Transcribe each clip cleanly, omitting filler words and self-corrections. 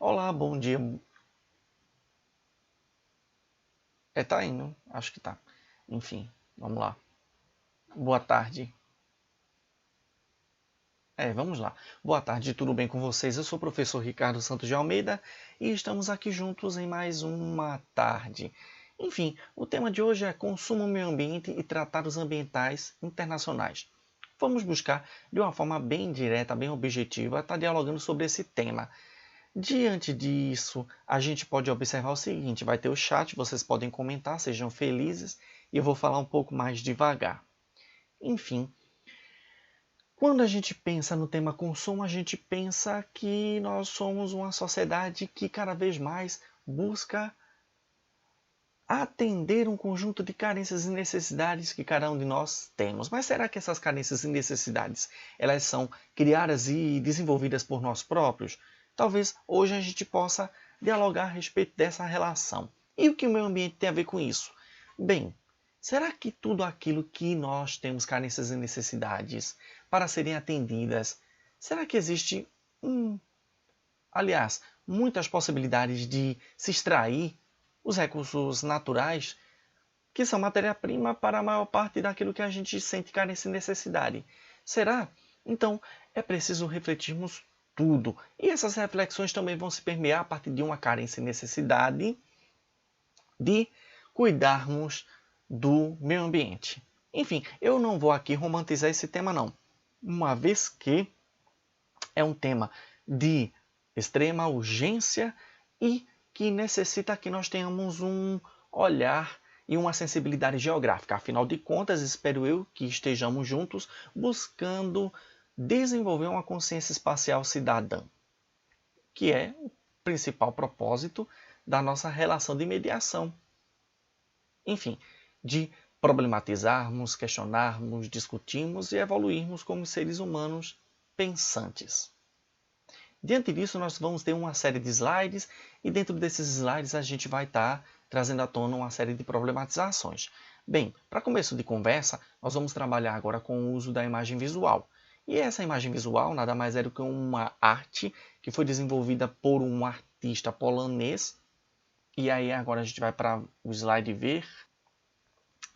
Olá, bom dia. Tá indo? Acho que tá. Enfim, vamos lá. Boa tarde. Vamos lá. Boa tarde, tudo bem com vocês? Eu sou o professor Ricardo Santos de Almeida e estamos aqui juntos em mais uma tarde. Enfim, o tema de hoje é consumo meio ambiente e tratados ambientais internacionais. Vamos buscar, de uma forma bem direta, bem objetiva, estar dialogando sobre esse tema. Diante disso, a gente pode observar o seguinte, vai ter o chat, vocês podem comentar, sejam felizes, e eu vou falar um pouco mais devagar. Enfim, quando a gente pensa no tema consumo, a gente pensa que nós somos uma sociedade que cada vez mais busca atender um conjunto de carências e necessidades que cada um de nós temos. Mas será que essas carências e necessidades, elas são criadas e desenvolvidas por nós próprios? Talvez hoje a gente possa dialogar a respeito dessa relação. E o que o meio ambiente tem a ver com isso? Bem, será que tudo aquilo que nós temos carências e necessidades para serem atendidas, será que existe aliás, muitas possibilidades de se extrair os recursos naturais, que são matéria-prima para a maior parte daquilo que a gente sente carência e necessidade? Será? Então, é preciso refletirmos tudo. E essas reflexões também vão se permear a partir de uma carência e necessidade de cuidarmos do meio ambiente. Enfim, eu não vou aqui romantizar esse tema não, uma vez que é um tema de extrema urgência e que necessita que nós tenhamos um olhar e uma sensibilidade geográfica. Afinal de contas, espero eu que estejamos juntos buscando desenvolver uma consciência espacial cidadã, que é o principal propósito da nossa relação de mediação. Enfim, de problematizarmos, questionarmos, discutirmos e evoluirmos como seres humanos pensantes. Diante disso, nós vamos ter uma série de slides e dentro desses slides a gente vai estar trazendo à tona uma série de problematizações. Bem, para começo de conversa, nós vamos trabalhar agora com o uso da imagem visual. E essa imagem visual nada mais é do que uma arte que foi desenvolvida por um artista polonês. E aí agora a gente vai para o slide ver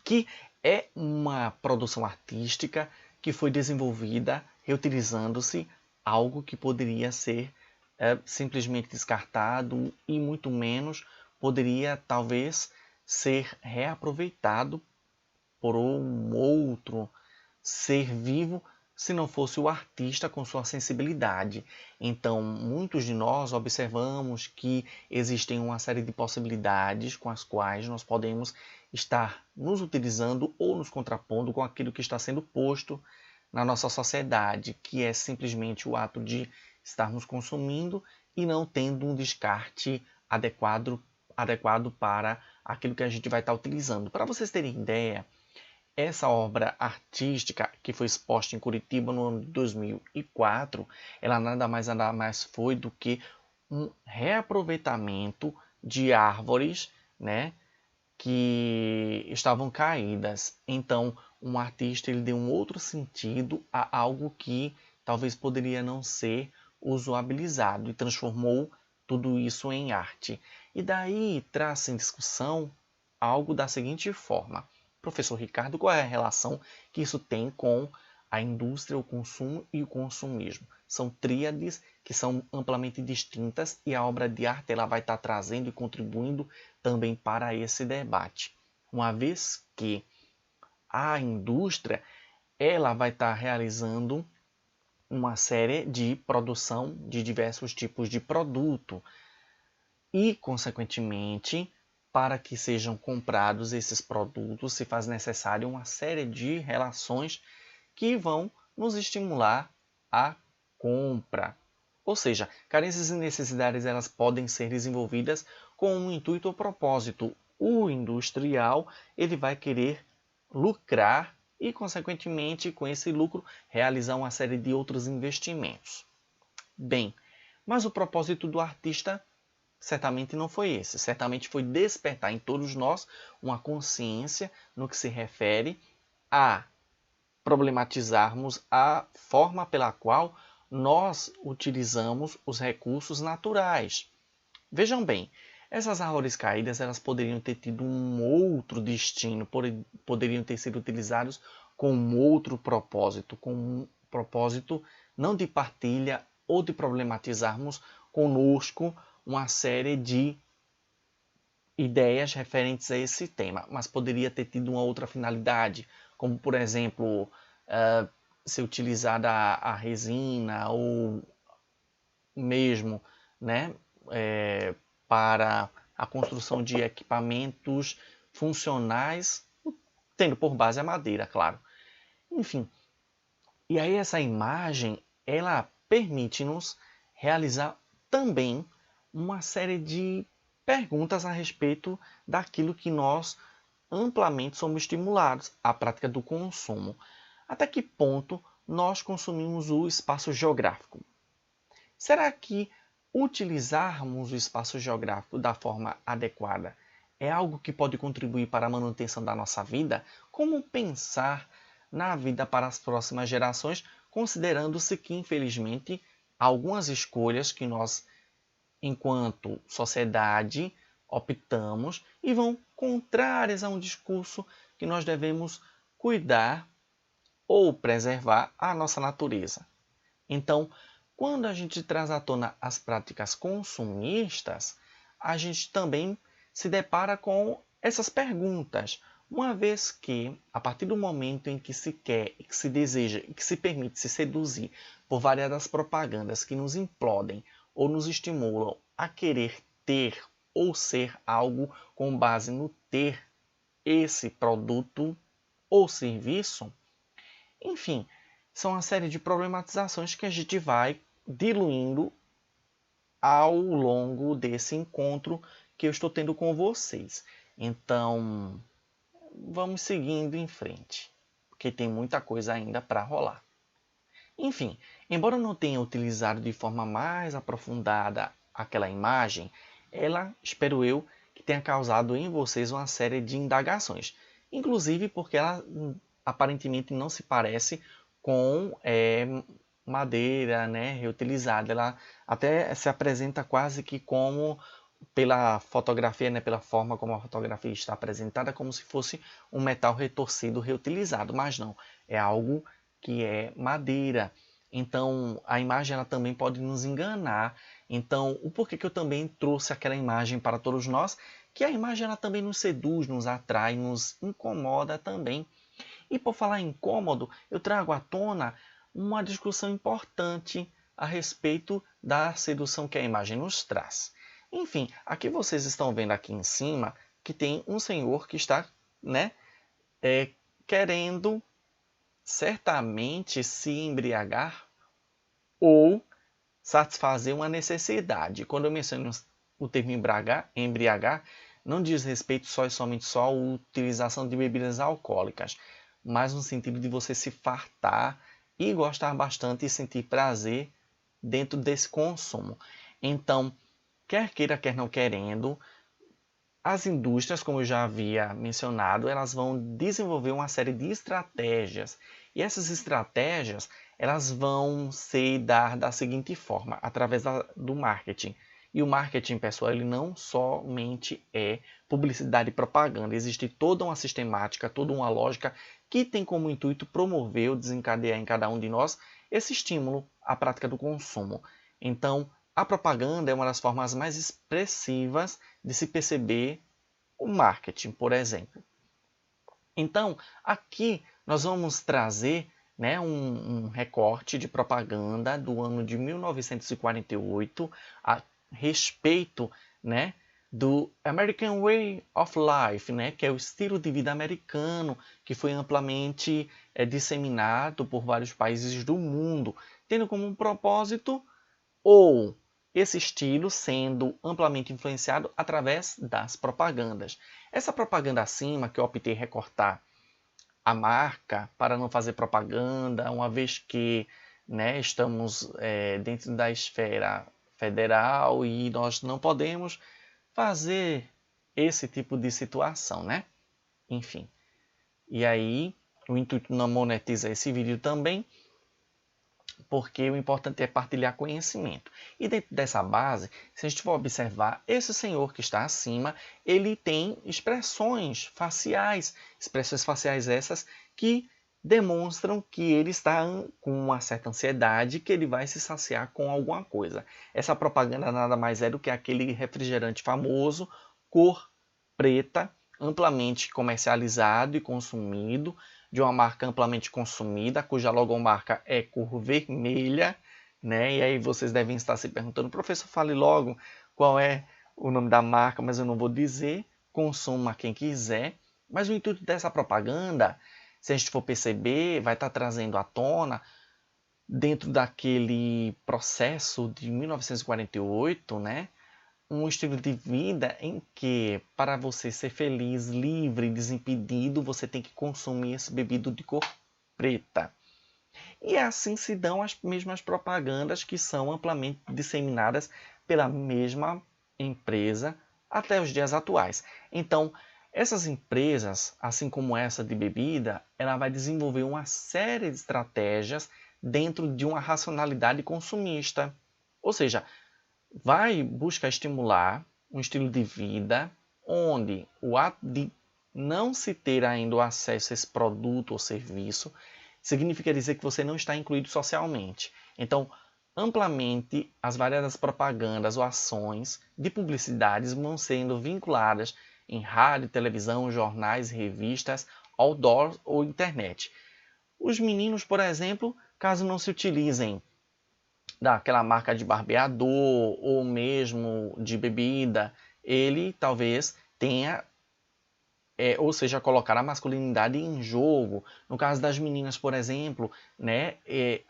que é uma produção artística que foi desenvolvida reutilizando-se algo que poderia ser simplesmente descartado e muito menos poderia talvez ser reaproveitado por um outro ser vivo se não fosse o artista com sua sensibilidade. Então, muitos de nós observamos que existem uma série de possibilidades com as quais nós podemos estar nos utilizando ou nos contrapondo com aquilo que está sendo posto na nossa sociedade, que é simplesmente o ato de estarmos consumindo e não tendo um descarte adequado para aquilo que a gente vai estar utilizando. Para vocês terem ideia, essa obra artística que foi exposta em Curitiba no ano de 2004, ela nada mais foi do que um reaproveitamento de árvores, né, que estavam caídas. Então, um artista ele deu um outro sentido a algo que talvez poderia não ser usualizado e transformou tudo isso em arte. E daí traz em discussão algo da seguinte forma: professor Ricardo, qual é a relação que isso tem com a indústria, o consumo e o consumismo? São tríades que são amplamente distintas e a obra de arte ela vai estar trazendo e contribuindo também para esse debate. Uma vez que a indústria ela vai estar realizando uma série de produção de diversos tipos de produto e, consequentemente, para que sejam comprados esses produtos, se faz necessário uma série de relações que vão nos estimular a compra. Ou seja, carências e necessidades elas podem ser desenvolvidas com um intuito ou propósito. O industrial ele vai querer lucrar e, consequentemente, com esse lucro, realizar uma série de outros investimentos. Bem, mas o propósito do artista certamente não foi esse. Certamente foi despertar em todos nós uma consciência no que se refere a problematizarmos a forma pela qual nós utilizamos os recursos naturais. Vejam bem, essas árvores caídas elas poderiam ter tido um outro destino, poderiam ter sido utilizados com um outro propósito, com um propósito não de partilha ou de problematizarmos conosco uma série de ideias referentes a esse tema, mas poderia ter tido uma outra finalidade, como por exemplo, ser utilizada a resina ou mesmo, né, para a construção de equipamentos funcionais, tendo por base a madeira, claro. Enfim, e aí essa imagem, ela permite-nos realizar também uma série de perguntas a respeito daquilo que nós amplamente somos estimulados, a prática do consumo. Até que ponto nós consumimos o espaço geográfico? Será que utilizarmos o espaço geográfico da forma adequada é algo que pode contribuir para a manutenção da nossa vida? Como pensar na vida para as próximas gerações, considerando-se que, infelizmente, algumas escolhas que nós, enquanto sociedade, optamos e vão contrárias a um discurso que nós devemos cuidar ou preservar a nossa natureza. Então, quando a gente traz à tona as práticas consumistas, a gente também se depara com essas perguntas. Uma vez que, a partir do momento em que se quer, que se deseja e que se permite se seduzir por variadas propagandas que nos implodem ou nos estimulam a querer ter ou ser algo com base no ter esse produto ou serviço, enfim, são uma série de problematizações que a gente vai diluindo ao longo desse encontro que eu estou tendo com vocês. Então, vamos seguindo em frente, porque tem muita coisa ainda para rolar. Enfim, embora eu não tenha utilizado de forma mais aprofundada aquela imagem, ela, espero eu, que tenha causado em vocês uma série de indagações. Inclusive porque ela aparentemente não se parece com madeira, né, reutilizada. Ela até se apresenta quase que como, pela fotografia, né, pela forma como a fotografia está apresentada, como se fosse um metal retorcido reutilizado, mas não, é algo que é madeira. Então a imagem ela também pode nos enganar. Então o porquê que eu também trouxe aquela imagem para todos nós, que a imagem ela também nos seduz, nos atrai, nos incomoda também. E por falar em incômodo, eu trago à tona uma discussão importante a respeito da sedução que a imagem nos traz. Enfim, aqui vocês estão vendo aqui em cima que tem um senhor que está, né, querendo certamente se embriagar ou satisfazer uma necessidade. Quando eu menciono o termo embriagar, não diz respeito só e somente só à utilização de bebidas alcoólicas, mas no sentido de você se fartar e gostar bastante e sentir prazer dentro desse consumo. Então, quer queira, quer não querendo, as indústrias, como eu já havia mencionado, elas vão desenvolver uma série de estratégias. E essas estratégias, elas vão se dar da seguinte forma, através do marketing. E o marketing, pessoal, ele não somente é publicidade e propaganda. Existe toda uma sistemática, toda uma lógica que tem como intuito promover ou desencadear em cada um de nós esse estímulo à prática do consumo. Então, a propaganda é uma das formas mais expressivas de se perceber o marketing, por exemplo. Então, aqui nós vamos trazer, né, um recorte de propaganda do ano de 1948 a respeito, né, do American Way of Life, né, que é o estilo de vida americano, que foi amplamente disseminado por vários países do mundo, tendo como um propósito ou esse estilo sendo amplamente influenciado através das propagandas. Essa propaganda acima, que eu optei recortar a marca para não fazer propaganda, uma vez que, né, estamos dentro da esfera federal e nós não podemos fazer esse tipo de situação, né? Enfim. E aí, o intuito não monetiza esse vídeo também, porque o importante é partilhar conhecimento. E dentro dessa base, se a gente for observar, esse senhor que está acima, ele tem expressões faciais essas que demonstram que ele está com uma certa ansiedade, que ele vai se saciar com alguma coisa. Essa propaganda nada mais é do que aquele refrigerante famoso, cor preta, amplamente comercializado e consumido, de uma marca amplamente consumida, cuja logomarca é cor vermelha, né? E aí vocês devem estar se perguntando, professor, fale logo qual é o nome da marca, mas eu não vou dizer, consuma quem quiser. Mas o intuito dessa propaganda, se a gente for perceber, vai estar trazendo à tona, dentro daquele processo de 1948, né? Um estilo de vida em que, para você ser feliz, livre, desimpedido, você tem que consumir esse bebido de cor preta. E assim se dão as mesmas propagandas que são amplamente disseminadas pela mesma empresa até os dias atuais. Então, essas empresas, assim como essa de bebida, ela vai desenvolver uma série de estratégias dentro de uma racionalidade consumista. Ou seja, vai buscar estimular um estilo de vida onde o ato de não se ter ainda o acesso a esse produto ou serviço significa dizer que você não está incluído socialmente. Então, amplamente, as variadas propagandas ou ações de publicidades vão sendo vinculadas em rádio, televisão, jornais, revistas, outdoor ou internet. Os meninos, por exemplo, caso não se utilizem daquela marca de barbeador ou mesmo de bebida, ele talvez tenha, ou seja, colocar a masculinidade em jogo. No caso das meninas, por exemplo, né,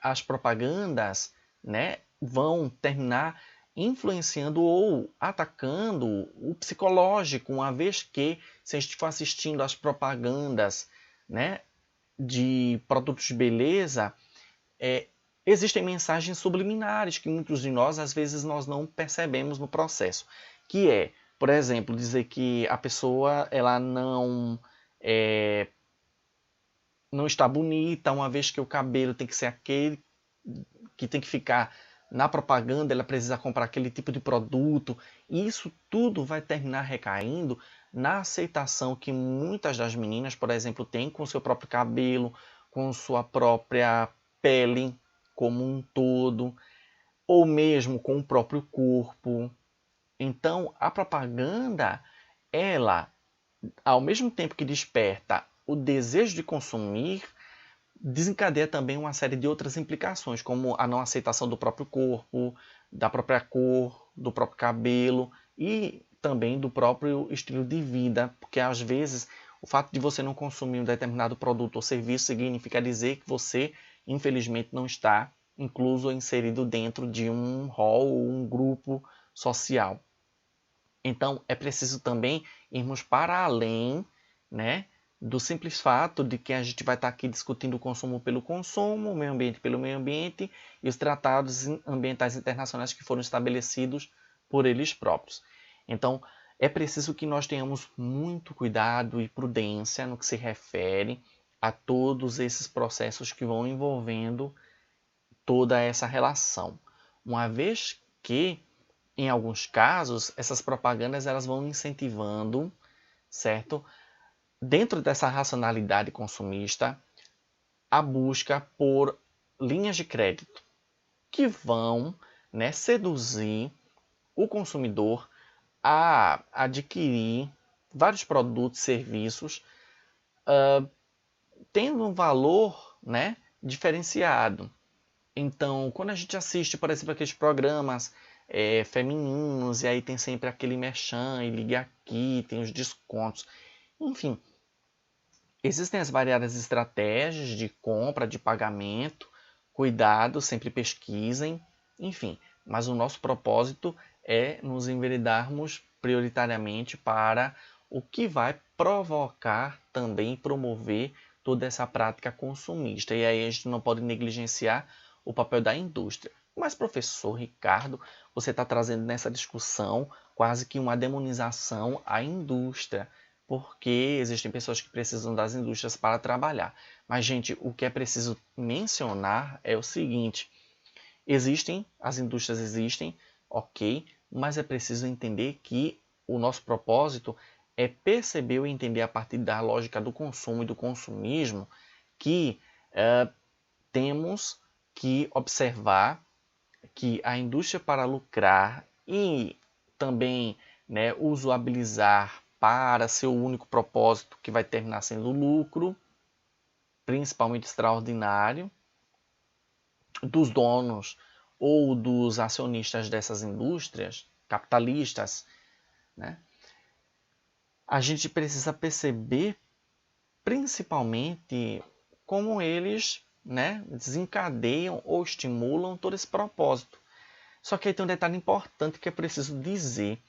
as propagandas, né, vão terminar influenciando ou atacando o psicológico, uma vez que, se a gente for assistindo às propagandas, né, de produtos de beleza, existem mensagens subliminares que muitos de nós, às vezes, nós não percebemos no processo. Que é, por exemplo, dizer que a pessoa ela não está bonita, uma vez que o cabelo tem que ser aquele que tem que ficar na propaganda, ela precisa comprar aquele tipo de produto. E isso tudo vai terminar recaindo na aceitação que muitas das meninas, por exemplo, têm com o seu próprio cabelo, com sua própria pele como um todo, ou mesmo com o próprio corpo. Então, a propaganda, ela, ao mesmo tempo que desperta o desejo de consumir, desencadeia também uma série de outras implicações, como a não aceitação do próprio corpo, da própria cor, do próprio cabelo e também do próprio estilo de vida, porque às vezes o fato de você não consumir um determinado produto ou serviço significa dizer que você, infelizmente, não está incluso ou inserido dentro de um hall ou um grupo social. Então, é preciso também irmos para além, né, do simples fato de que a gente vai estar aqui discutindo o consumo pelo consumo, o meio ambiente pelo meio ambiente e os tratados ambientais internacionais que foram estabelecidos por eles próprios. Então, é preciso que nós tenhamos muito cuidado e prudência no que se refere a todos esses processos que vão envolvendo toda essa relação. Uma vez que, em alguns casos, essas propagandas elas vão incentivando, certo? Dentro dessa racionalidade consumista, a busca por linhas de crédito que vão, né, seduzir o consumidor a adquirir vários produtos e serviços tendo um valor, né, diferenciado. Então, quando a gente assiste, por exemplo, aqueles programas femininos, e aí tem sempre aquele merchan, e ligue aqui, tem os descontos. Enfim, existem as variadas estratégias de compra, de pagamento, cuidado, sempre pesquisem, enfim. Mas o nosso propósito é nos enveredarmos prioritariamente para o que vai provocar também promover toda essa prática consumista. E aí a gente não pode negligenciar o papel da indústria. Mas, professor Ricardo, você está trazendo nessa discussão quase que uma demonização à indústria, porque existem pessoas que precisam das indústrias para trabalhar. Mas, gente, o que é preciso mencionar é o seguinte: Existem, as indústrias existem, ok, mas é preciso entender que o nosso propósito é perceber e entender a partir da lógica do consumo e do consumismo que temos que observar que a indústria para lucrar e também, né, usabilizar para seu único propósito, que vai terminar sendo lucro, principalmente extraordinário, dos donos ou dos acionistas dessas indústrias, capitalistas, né? A gente precisa perceber principalmente como eles, né, desencadeiam ou estimulam todo esse propósito. Só que aí tem um detalhe importante que é preciso dizer.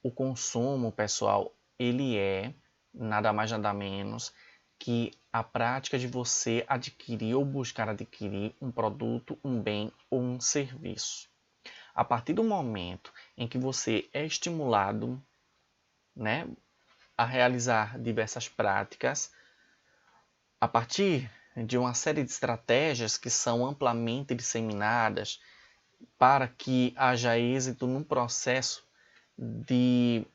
O consumo, pessoal, ele é nada mais nada menos que a prática de você adquirir ou buscar adquirir um produto, um bem ou um serviço. A partir do momento em que você é estimulado, né, a realizar diversas práticas, a partir de uma série de estratégias que são amplamente disseminadas para que haja êxito num processo de,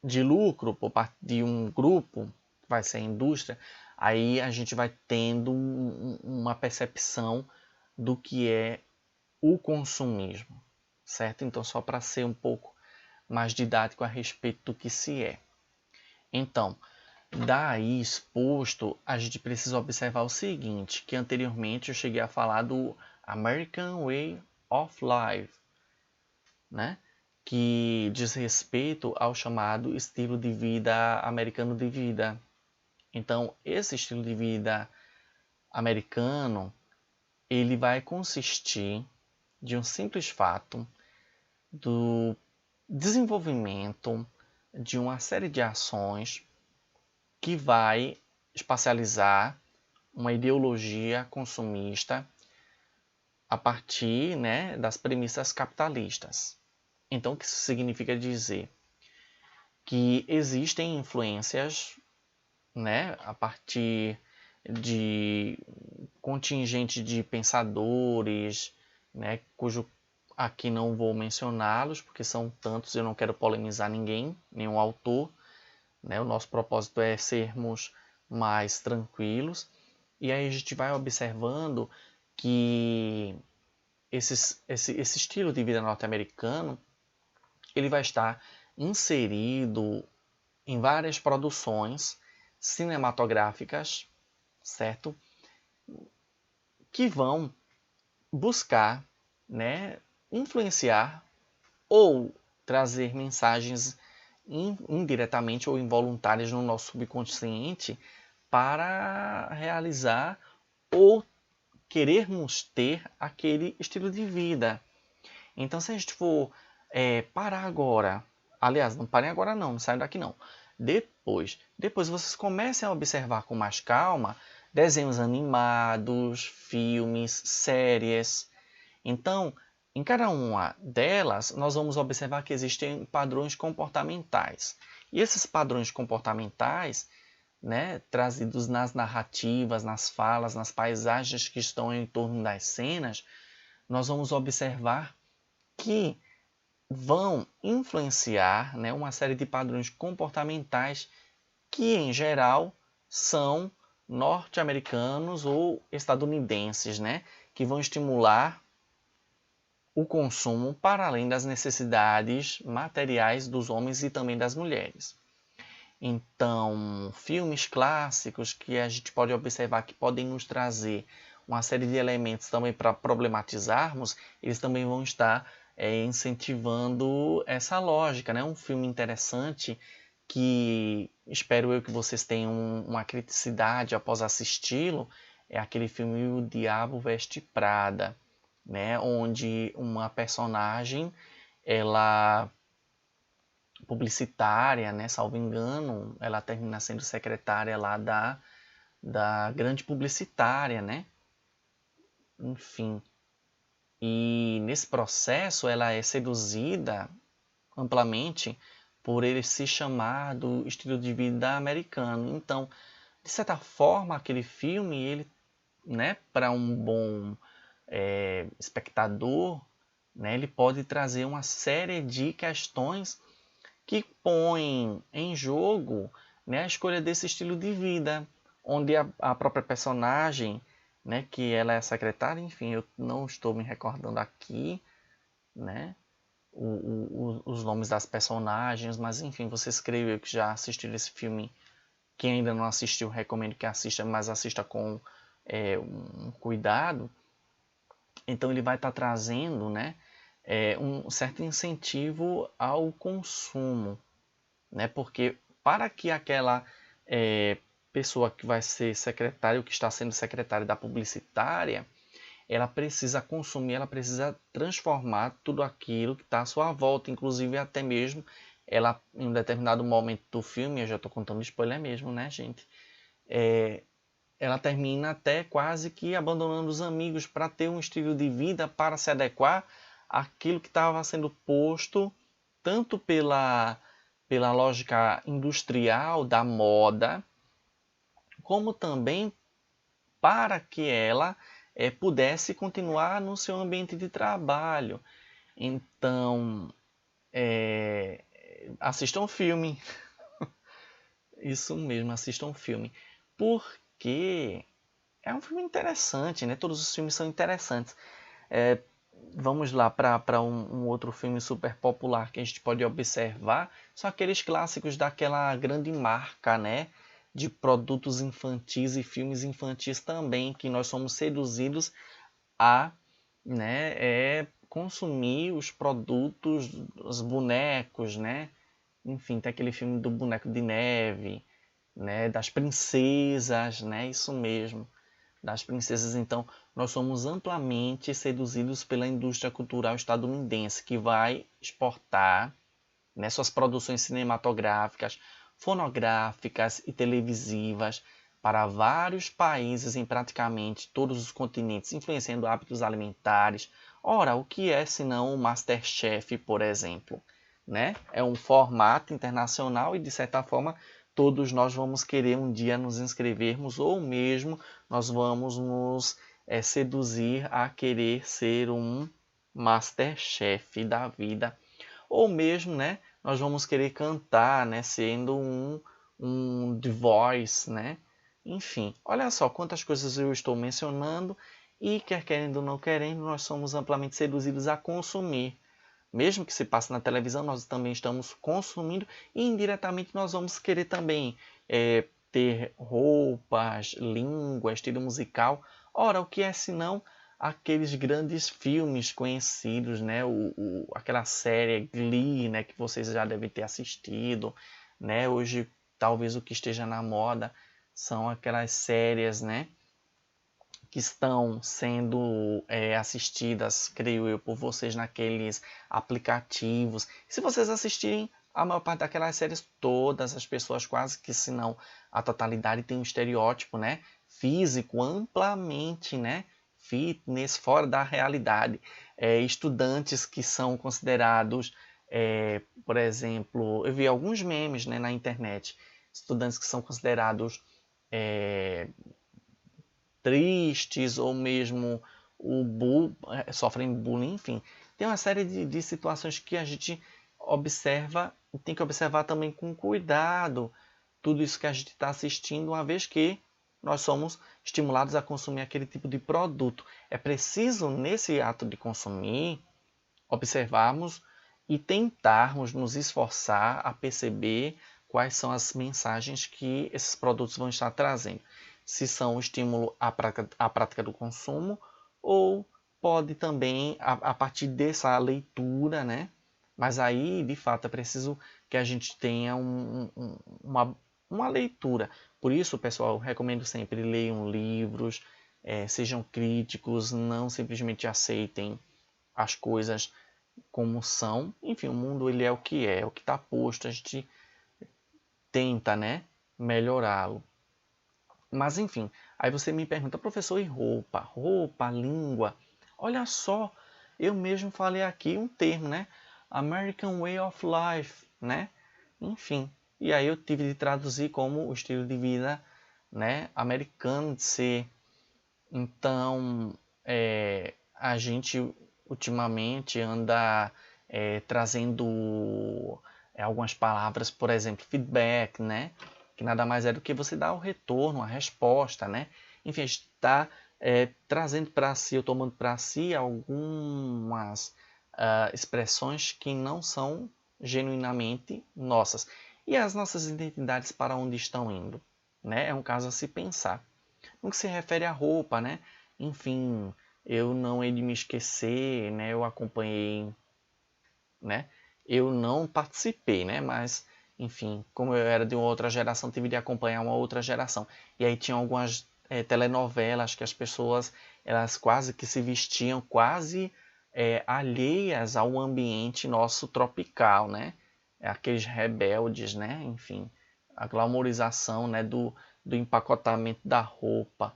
de lucro por parte de um grupo, que vai ser a indústria, aí a gente vai tendo uma percepção do que é o consumismo, certo? Então, só para ser um pouco mais didático a respeito do que se é. Então, daí exposto, a gente precisa observar o seguinte, que anteriormente eu cheguei a falar do American Way of Life, né? Que diz respeito ao chamado estilo de vida americano de vida. Então, esse estilo de vida americano, ele vai consistir de um simples fato do desenvolvimento de uma série de ações que vai espacializar uma ideologia consumista a partir, né, das premissas capitalistas. Então, o que isso significa dizer? Que existem influências, né, a partir de contingente de pensadores, né, cujo aqui não vou mencioná-los, porque são tantos, eu não quero polemizar ninguém, nenhum autor, né? O nosso propósito é sermos mais tranquilos. E aí a gente vai observando que esse estilo de vida norte-americano ele vai estar inserido em várias produções cinematográficas, certo? Que vão buscar, né, influenciar ou trazer mensagens indiretamente ou involuntárias no nosso subconsciente para realizar ou querermos ter aquele estilo de vida. Então, se a gente for parar agora, aliás, não parem agora não saiam daqui não. Depois vocês comecem a observar com mais calma desenhos animados, filmes, séries. Então, em cada uma delas, nós vamos observar que existem padrões comportamentais. E esses padrões comportamentais, né, trazidos nas narrativas, nas falas, nas paisagens que estão em torno das cenas, nós vamos observar que vão influenciar, né, uma série de padrões comportamentais que, em geral, são norte-americanos ou estadunidenses, né, que vão estimular o consumo para além das necessidades materiais dos homens e também das mulheres. Então, filmes clássicos que a gente pode observar que podem nos trazer uma série de elementos também para problematizarmos, eles também vão estar incentivando essa lógica, né? Um filme interessante que espero eu que vocês tenham uma criticidade após assisti-lo, é aquele filme O Diabo Veste Prada, né? Onde uma personagem, ela publicitária, né? Salvo engano, ela termina sendo secretária lá da grande publicitária, né? Enfim. E nesse processo ela é seduzida amplamente por ele se chamar do estilo de vida americano. Então, de certa forma, aquele filme, ele, né, para um bom espectador, né, ele pode trazer uma série de questões que põem em jogo, né, a escolha desse estilo de vida, onde a própria personagem, né, que ela é secretária, enfim, eu não estou me recordando aqui, né, os nomes das personagens, mas enfim, vocês creio eu que já assistiram esse filme. Quem ainda não assistiu, recomendo que assista, mas assista com um cuidado. Então ele vai estar trazendo, né, um certo incentivo ao consumo, né, porque para que aquela pessoa que vai ser secretária, ou que está sendo secretária da publicitária, ela precisa consumir, ela precisa transformar tudo aquilo que está à sua volta, inclusive até mesmo ela, em um determinado momento do filme, eu já estou contando spoiler mesmo, né, gente? Ela termina até quase que abandonando os amigos para ter um estilo de vida, para se adequar àquilo que estava sendo posto, tanto pela lógica industrial da moda, como também para que ela pudesse continuar no seu ambiente de trabalho. Então, assistam o filme. Isso mesmo, assistam o filme. Porque é um filme interessante, né? Todos os filmes são interessantes. Vamos lá para um outro filme super popular que a gente pode observar. São aqueles clássicos daquela grande marca, né? De produtos infantis e filmes infantis também, que nós somos seduzidos a, né, consumir os produtos, os bonecos, né? Enfim, tem aquele filme do boneco de neve, né? Das princesas, né? Isso mesmo, das princesas. Então, nós somos amplamente seduzidos pela indústria cultural estadunidense, que vai exportar, né, suas produções cinematográficas, fonográficas e televisivas para vários países em praticamente todos os continentes, influenciando hábitos alimentares. Ora, o que é senão o MasterChef, por exemplo? Né? É um formato internacional e, de certa forma, todos nós vamos querer um dia nos inscrevermos, ou mesmo nós vamos nos seduzir a querer ser um MasterChef da vida. Ou mesmo, né, nós vamos querer cantar, né, sendo um The Voice, né? Enfim, olha só quantas coisas eu estou mencionando e, quer querendo ou não querendo, nós somos amplamente seduzidos a consumir. Mesmo que se passe na televisão, nós também estamos consumindo e indiretamente nós vamos querer também ter roupas, língua, estilo musical. Ora, o que é senão aqueles grandes filmes conhecidos, né? Aquela série Glee, né? Que vocês já devem ter assistido, né? Hoje, talvez o que esteja na moda são aquelas séries, né, que estão sendo assistidas, creio eu, por vocês naqueles aplicativos. Se vocês assistirem a maior parte daquelas séries, todas as pessoas, quase que se não a totalidade, tem um estereótipo, né, físico amplamente, né, fitness, fora da realidade. Estudantes que são considerados, por exemplo, eu vi alguns memes, né, na internet, estudantes que são considerados tristes ou mesmo sofrem bullying, enfim. Tem uma série de situações que a gente observa e tem que observar também com cuidado tudo isso que a gente está assistindo, uma vez que nós somos estimulados a consumir aquele tipo de produto. É preciso, nesse ato de consumir, observarmos e tentarmos nos esforçar a perceber quais são as mensagens que esses produtos vão estar trazendo. Se são um estímulo à prática do consumo, ou pode também, a partir dessa leitura, né? Mas aí, de fato, é preciso que a gente tenha uma leitura. Por isso, pessoal, eu recomendo sempre leiam livros, sejam críticos, não simplesmente aceitem as coisas como são. Enfim, o mundo ele é o que está posto, a gente tenta, né, melhorá-lo. Mas enfim, aí você me pergunta, professor, e roupa? Roupa, língua? Olha só, eu mesmo falei aqui um termo, né? American Way of Life, né? Enfim, e aí eu tive de traduzir como o estilo de vida, né, americano de ser. Então, a gente ultimamente anda trazendo algumas palavras, por exemplo, feedback, né? Que nada mais é do que você dar o retorno, a resposta, né? Enfim, a gente está trazendo para si, ou tomando para si algumas expressões que não são genuinamente nossas. E as nossas identidades para onde estão indo? Né? É um caso a se pensar. No que se refere à roupa, né? Enfim, eu não hei de me esquecer, né? Eu acompanhei, né? Eu não participei, né? Mas, enfim, como eu era de uma outra geração, tive de acompanhar uma outra geração. E aí tinha algumas telenovelas que as pessoas, elas quase que se vestiam quase alheias ao ambiente nosso tropical, né? Aqueles rebeldes, né? Enfim, a glamorização, né? Do empacotamento da roupa,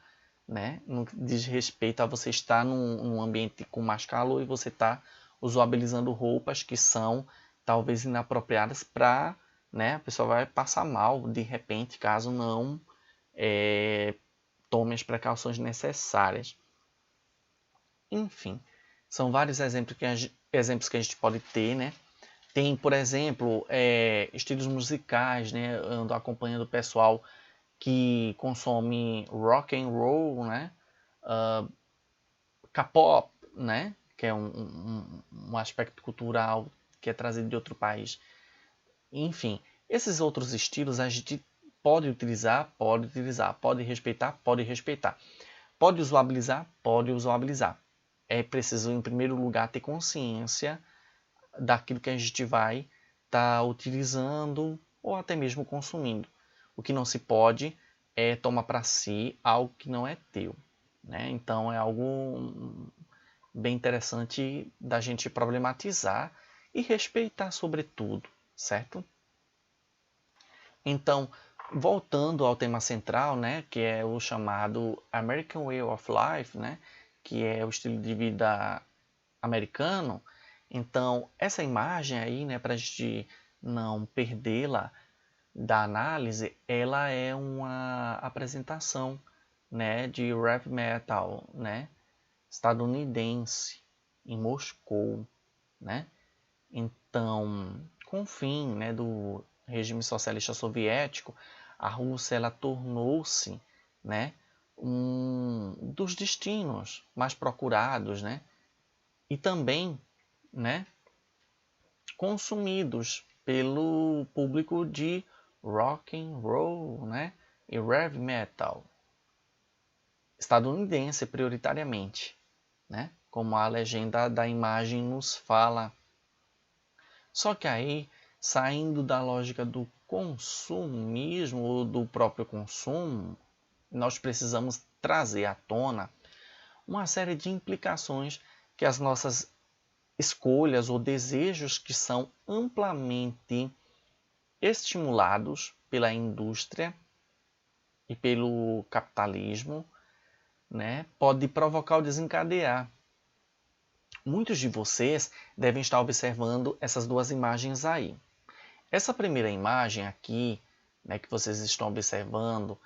né? No que diz respeito a você estar num ambiente com mais calor e você estar usabilizando roupas que são talvez inapropriadas para, né? A pessoa vai passar mal de repente caso não tome as precauções necessárias. Enfim, são vários exemplos que a gente pode ter, né? Tem, por exemplo, estilos musicais, né? Eu ando acompanhando o pessoal que consome rock and roll, né? K-pop, né? Que é um aspecto cultural que é trazido de outro país. Enfim, esses outros estilos a gente pode utilizar, pode respeitar, pode usabilizar, pode usabilizar. É preciso, em primeiro lugar, ter consciência daquilo que a gente vai estar utilizando ou até mesmo consumindo. O que não se pode é tomar para si algo que não é teu. Né? Então é algo bem interessante da gente problematizar e respeitar sobretudo, certo? Então, voltando ao tema central, né, que é o chamado American Way of Life, né, que é o estilo de vida americano. Então, essa imagem aí, né, para a gente não perdê-la da análise, ela é uma apresentação, né, de heavy metal, né, estadunidense em Moscou, né? Então, com o fim, né, do regime socialista soviético, a Rússia ela tornou-se, né, um dos destinos mais procurados, né, e também, né, consumidos pelo público de rock and roll, né, e heavy metal estadunidense prioritariamente, né, como a legenda da imagem nos fala. Só que aí, saindo da lógica do consumismo ou do próprio consumo, nós precisamos trazer à tona uma série de implicações que as nossas escolhas ou desejos que são amplamente estimulados pela indústria e pelo capitalismo, né, pode provocar ou desencadear. Muitos de vocês devem estar observando essas duas imagens aí. Essa primeira imagem aqui, né, que vocês estão observando,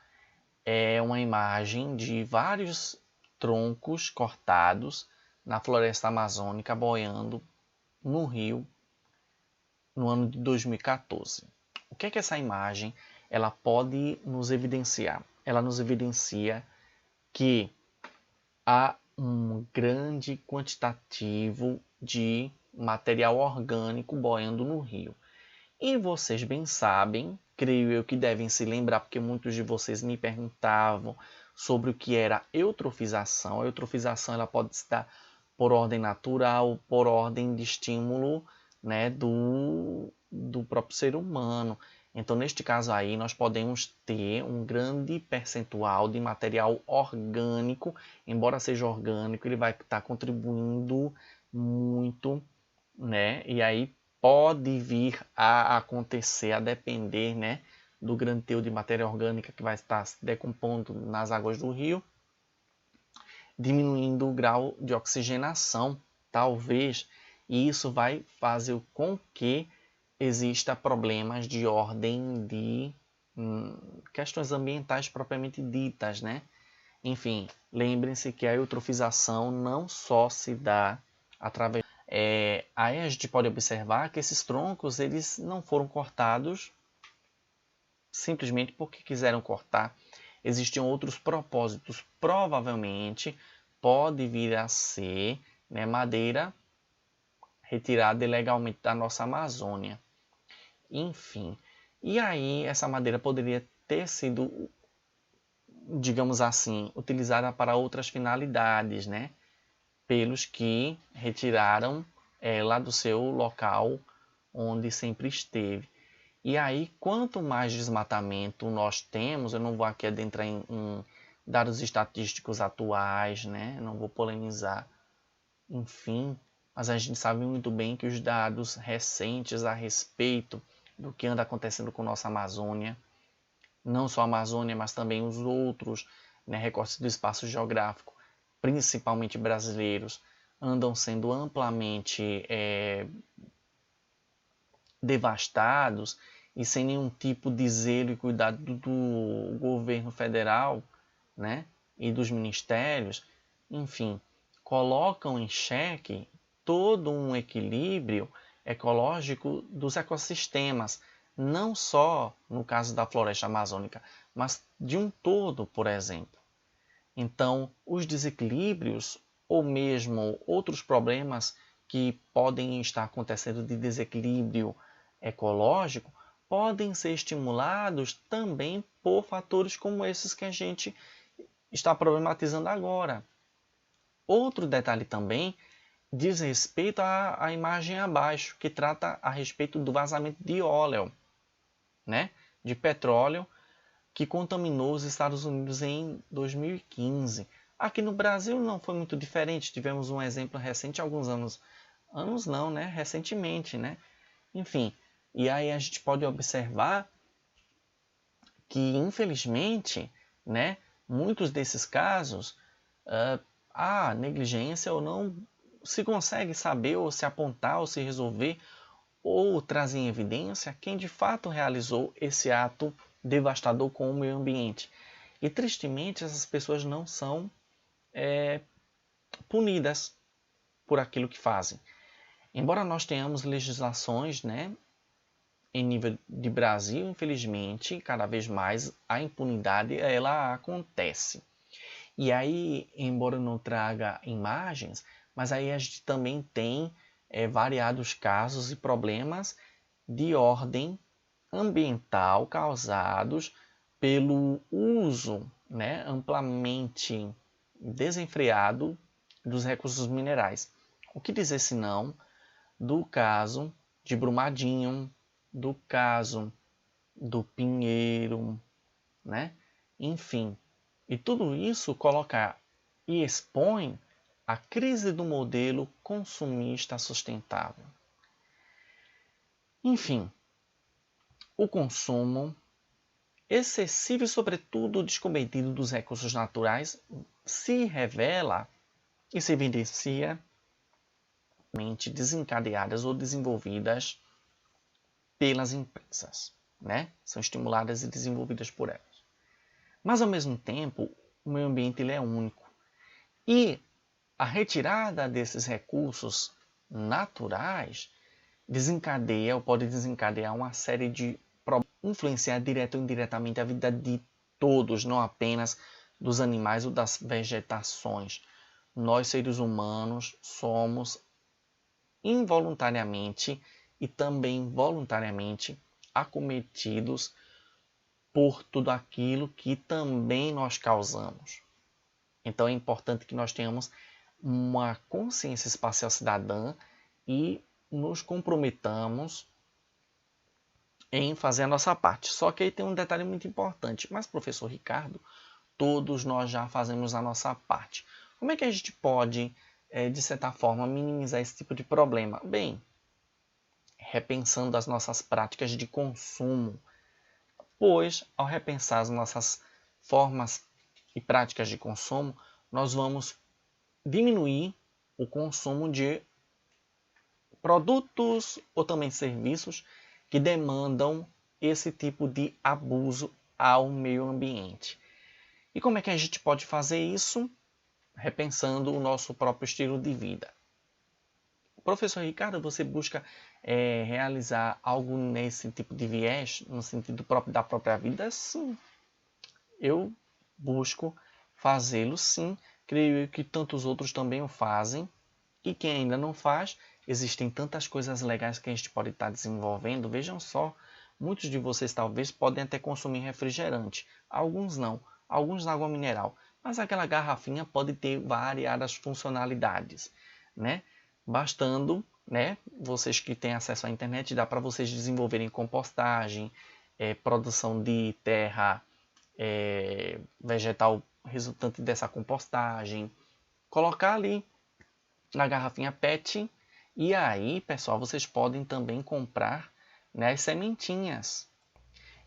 é uma imagem de vários troncos cortados na floresta amazônica boiando no rio no ano de 2014. O que é que essa imagem ela pode nos evidenciar? Ela nos evidencia que há um grande quantitativo de material orgânico boiando no rio. E vocês bem sabem, creio eu que devem se lembrar, porque muitos de vocês me perguntavam sobre o que era eutrofização. A eutrofização ela pode estar por ordem natural, por ordem de estímulo, né, do próprio ser humano. Então, neste caso aí, nós podemos ter um grande percentual de material orgânico. Embora seja orgânico, ele vai estar contribuindo muito, né? E aí pode vir a acontecer, a depender, né, do grande teor de matéria orgânica que vai estar se decompondo nas águas do rio, diminuindo o grau de oxigenação, talvez, e isso vai fazer com que exista problemas de ordem de questões ambientais propriamente ditas, né? Enfim, lembrem-se que a eutrofização não só se dá através... aí a gente pode observar que esses troncos eles não foram cortados simplesmente porque quiseram cortar. Existiam outros propósitos. Provavelmente pode vir a ser, né, madeira retirada ilegalmente da nossa Amazônia. Enfim, e aí essa madeira poderia ter sido, digamos assim, utilizada para outras finalidades, né? Pelos que retiraram ela do seu local onde sempre esteve. E aí, quanto mais desmatamento nós temos, eu não vou aqui adentrar em dados estatísticos atuais, né? Não vou polemizar, enfim, mas a gente sabe muito bem que os dados recentes a respeito do que anda acontecendo com nossa Amazônia, não só a Amazônia, mas também os outros, né, recortes do espaço geográfico, principalmente brasileiros, andam sendo amplamente devastados e sem nenhum tipo de zelo e cuidado do governo federal, né, e dos ministérios, enfim, colocam em xeque todo um equilíbrio ecológico dos ecossistemas, não só no caso da floresta amazônica, mas de um todo, por exemplo. Então, os desequilíbrios ou mesmo outros problemas que podem estar acontecendo de desequilíbrio ecológico podem ser estimulados também por fatores como esses que a gente está problematizando agora. Outro detalhe também diz respeito à imagem abaixo, que trata a respeito do vazamento de óleo, né, de petróleo, que contaminou os Estados Unidos em 2015. Aqui no Brasil não foi muito diferente, tivemos um exemplo recente alguns anos não, né, recentemente, né, enfim, e aí a gente pode observar que infelizmente, né, muitos desses casos, a negligência ou não se consegue saber ou se apontar ou se resolver ou trazer em evidência quem de fato realizou esse ato devastador com o meio ambiente. E tristemente essas pessoas não são punidas por aquilo que fazem. Embora nós tenhamos legislações, né, em nível de Brasil, infelizmente, cada vez mais a impunidade ela acontece. E aí, embora não traga imagens, mas aí a gente também tem variados casos e problemas de ordem ambiental causados pelo uso, né, amplamente desenfreado dos recursos minerais. O que dizer se não do caso de Brumadinho, do caso do Pinheiro, né? Enfim, e tudo isso coloca e expõe a crise do modelo consumista sustentável. Enfim, o consumo excessivo e, sobretudo, descomedido dos recursos naturais se revela e se evidencia desencadeadas ou desenvolvidas pelas empresas, né? São estimuladas e desenvolvidas por elas. Mas, ao mesmo tempo, o meio ambiente ele é único. E a retirada desses recursos naturais desencadeia ou pode desencadear uma série de problemas, influenciar direto ou indiretamente a vida de todos, não apenas dos animais ou das vegetações. Nós, seres humanos, somos involuntariamente e também voluntariamente acometidos por tudo aquilo que também nós causamos. Então é importante que nós tenhamos uma consciência espacial cidadã e nos comprometamos em fazer a nossa parte. Só que aí tem um detalhe muito importante. Mas, professor Ricardo, todos nós já fazemos a nossa parte. Como é que a gente pode, de certa forma, minimizar esse tipo de problema? Bem, repensando as nossas práticas de consumo, pois, ao repensar as nossas formas e práticas de consumo, nós vamos diminuir o consumo de produtos ou também serviços que demandam esse tipo de abuso ao meio ambiente. E como é que a gente pode fazer isso? Repensando o nosso próprio estilo de vida. Professor Ricardo, você busca realizar algo nesse tipo de viés, no sentido próprio da própria vida? Sim, eu busco fazê-lo sim. Creio que tantos outros também o fazem. E quem ainda não faz, existem tantas coisas legais que a gente pode estar desenvolvendo. Vejam só, muitos de vocês talvez podem até consumir refrigerante. Alguns não, alguns na água mineral. Mas aquela garrafinha pode ter variadas funcionalidades, né? Bastando, né? Vocês que têm acesso à internet, dá para vocês desenvolverem compostagem, produção de terra vegetal resultante dessa compostagem, colocar ali na garrafinha PET. E aí, pessoal, vocês podem também comprar, né, as sementinhas.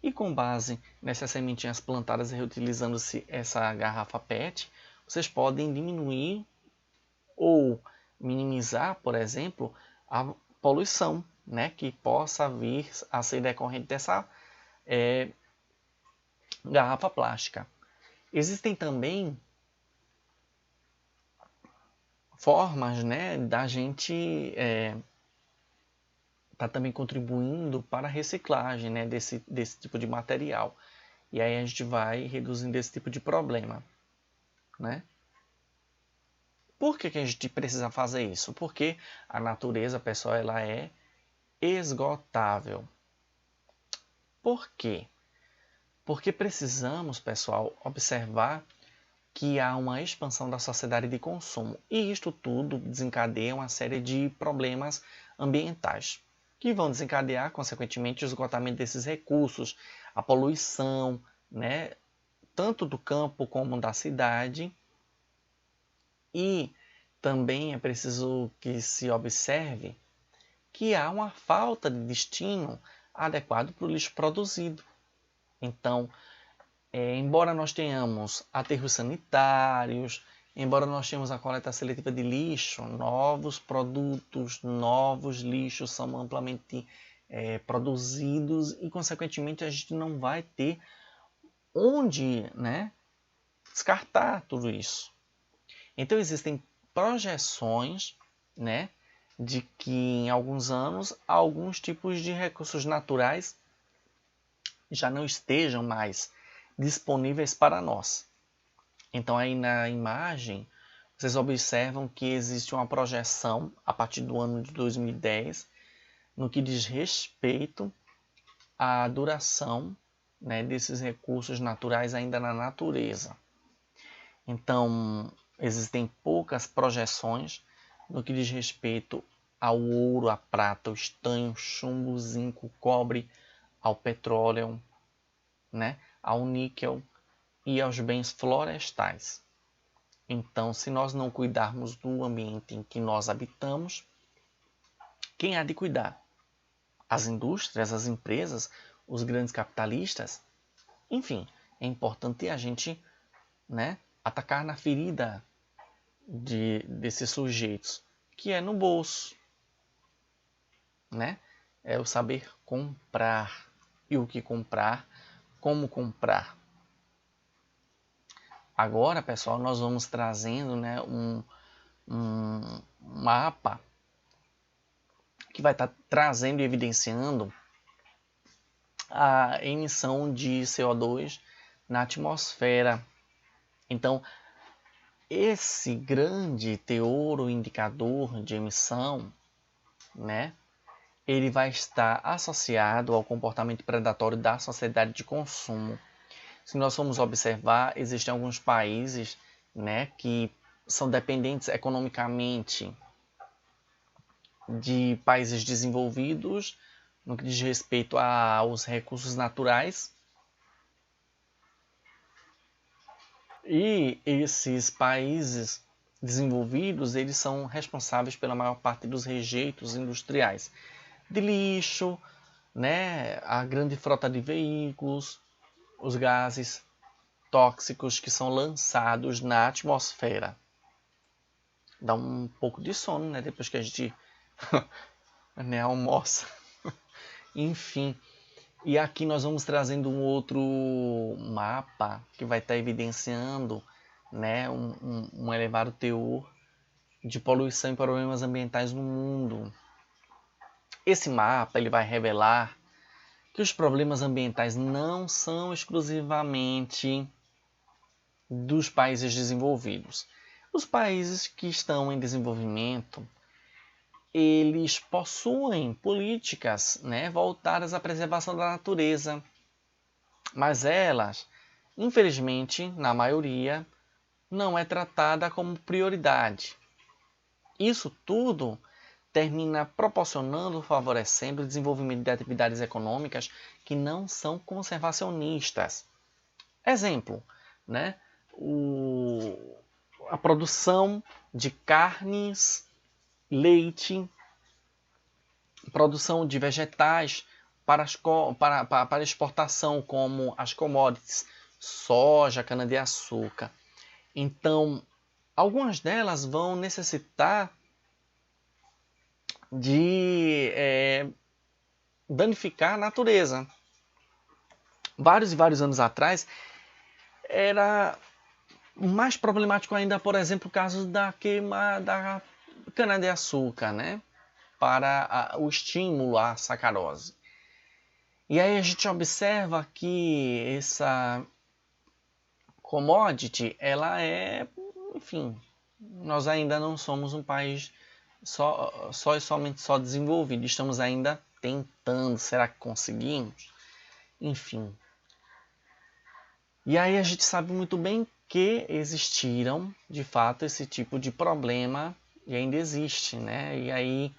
E com base nessas sementinhas plantadas e reutilizando-se essa garrafa PET, vocês podem diminuir ou minimizar, por exemplo, a poluição, né, que possa vir a ser decorrente dessa garrafa plástica. Existem também formas, né, da gente tá também contribuindo para a reciclagem, né, desse tipo de material. E aí a gente vai reduzindo esse tipo de problema, né? Por que a gente precisa fazer isso? Porque a natureza, pessoal, ela é esgotável. Por quê? Porque precisamos, pessoal, observar que há uma expansão da sociedade de consumo. E isto tudo desencadeia uma série de problemas ambientais, que vão desencadear, consequentemente, o esgotamento desses recursos, a poluição, né, tanto do campo como da cidade. E também é preciso que se observe que há uma falta de destino adequado para o lixo produzido. Então, embora nós tenhamos aterros sanitários, embora nós tenhamos a coleta seletiva de lixo, novos produtos, novos lixos são amplamente produzidos e, consequentemente, a gente não vai ter onde, né, descartar tudo isso. Então, existem projeções, né, de que em alguns anos alguns tipos de recursos naturais já não estejam mais disponíveis para nós. Então aí na imagem vocês observam que existe uma projeção a partir do ano de 2010 no que diz respeito à duração, né, desses recursos naturais ainda na natureza. Então existem poucas projeções no que diz respeito ao ouro, à prata, ao estanho, chumbo, zinco, cobre, ao petróleo, né, ao níquel e aos bens florestais. Então, se nós não cuidarmos do ambiente em que nós habitamos, quem há de cuidar? As indústrias, as empresas, os grandes capitalistas? Enfim, é importante a gente, né, atacar na ferida desses sujeitos, que é no bolso, né? É o saber comprar. E o que comprar, como comprar. Agora, pessoal, nós vamos trazendo, né, um mapa que vai estar trazendo e evidenciando a emissão de CO2 na atmosfera. Então, esse grande teor ou indicador de emissão, né, ele vai estar associado ao comportamento predatório da sociedade de consumo. Se nós formos observar, existem alguns países, né, que são dependentes economicamente de países desenvolvidos no que diz respeito aos recursos naturais. E esses países desenvolvidos, eles são responsáveis pela maior parte dos rejeitos industriais de lixo, né, a grande frota de veículos, os gases tóxicos que são lançados na atmosfera. Dá um pouco de sono, né, depois que a gente né, almoça. Enfim, E aqui nós vamos trazendo um outro mapa que vai estar evidenciando, né, um elevado teor de poluição e problemas ambientais no mundo. Esse mapa ele vai revelar que os problemas ambientais não são exclusivamente dos países desenvolvidos. Os países que estão em desenvolvimento, eles possuem políticas, né, voltadas à preservação da natureza, mas elas, infelizmente, na maioria, não é tratada como prioridade. Isso tudo termina proporcionando, favorecendo o desenvolvimento de atividades econômicas que não são conservacionistas. Exemplo, né? A produção de carnes, leite, produção de vegetais para exportação, como as commodities, soja, cana-de-açúcar. Então, algumas delas vão necessitar de danificar a natureza. Vários e vários anos atrás, era mais problemático ainda, por exemplo, o caso da queima da cana-de-açúcar, né? Para o estímulo à sacarose. E aí a gente observa que essa commodity, ela enfim, nós ainda não somos um país só e somente desenvolvido. Estamos ainda tentando, será que conseguimos? Enfim. E aí a gente sabe muito bem que existiram, de fato, esse tipo de problema e ainda existe, né? E aí,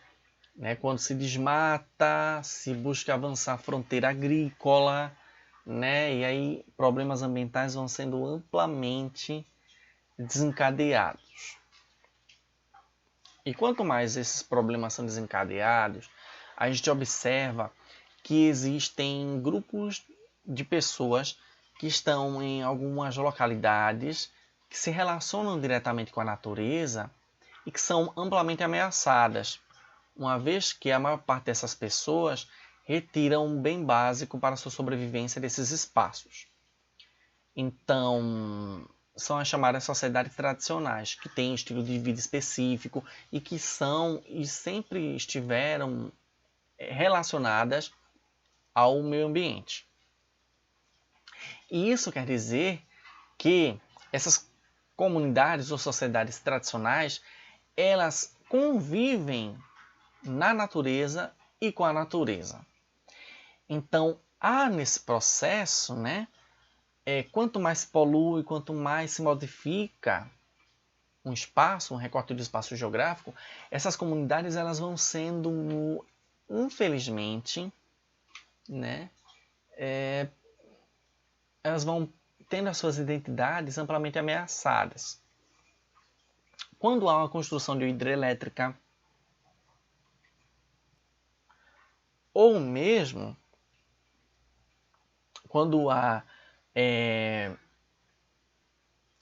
né, quando se desmata, se busca avançar a fronteira agrícola, né? E aí problemas ambientais vão sendo amplamente desencadeados. E quanto mais esses problemas são desencadeados, a gente observa que existem grupos de pessoas que estão em algumas localidades que se relacionam diretamente com a natureza e que são amplamente ameaçadas, uma vez que a maior parte dessas pessoas retiram um bem básico para a sua sobrevivência desses espaços. Então, são as chamadas sociedades tradicionais, que têm um estilo de vida específico e que são e sempre estiveram relacionadas ao meio ambiente. E isso quer dizer que essas comunidades ou sociedades tradicionais, elas convivem na natureza e com a natureza. Então, há nesse processo, né, quanto mais se polui, quanto mais se modifica um espaço, um recorte do espaço geográfico, essas comunidades elas vão sendo, infelizmente, né, elas vão tendo as suas identidades amplamente ameaçadas. Quando há uma construção de hidrelétrica, ou mesmo quando há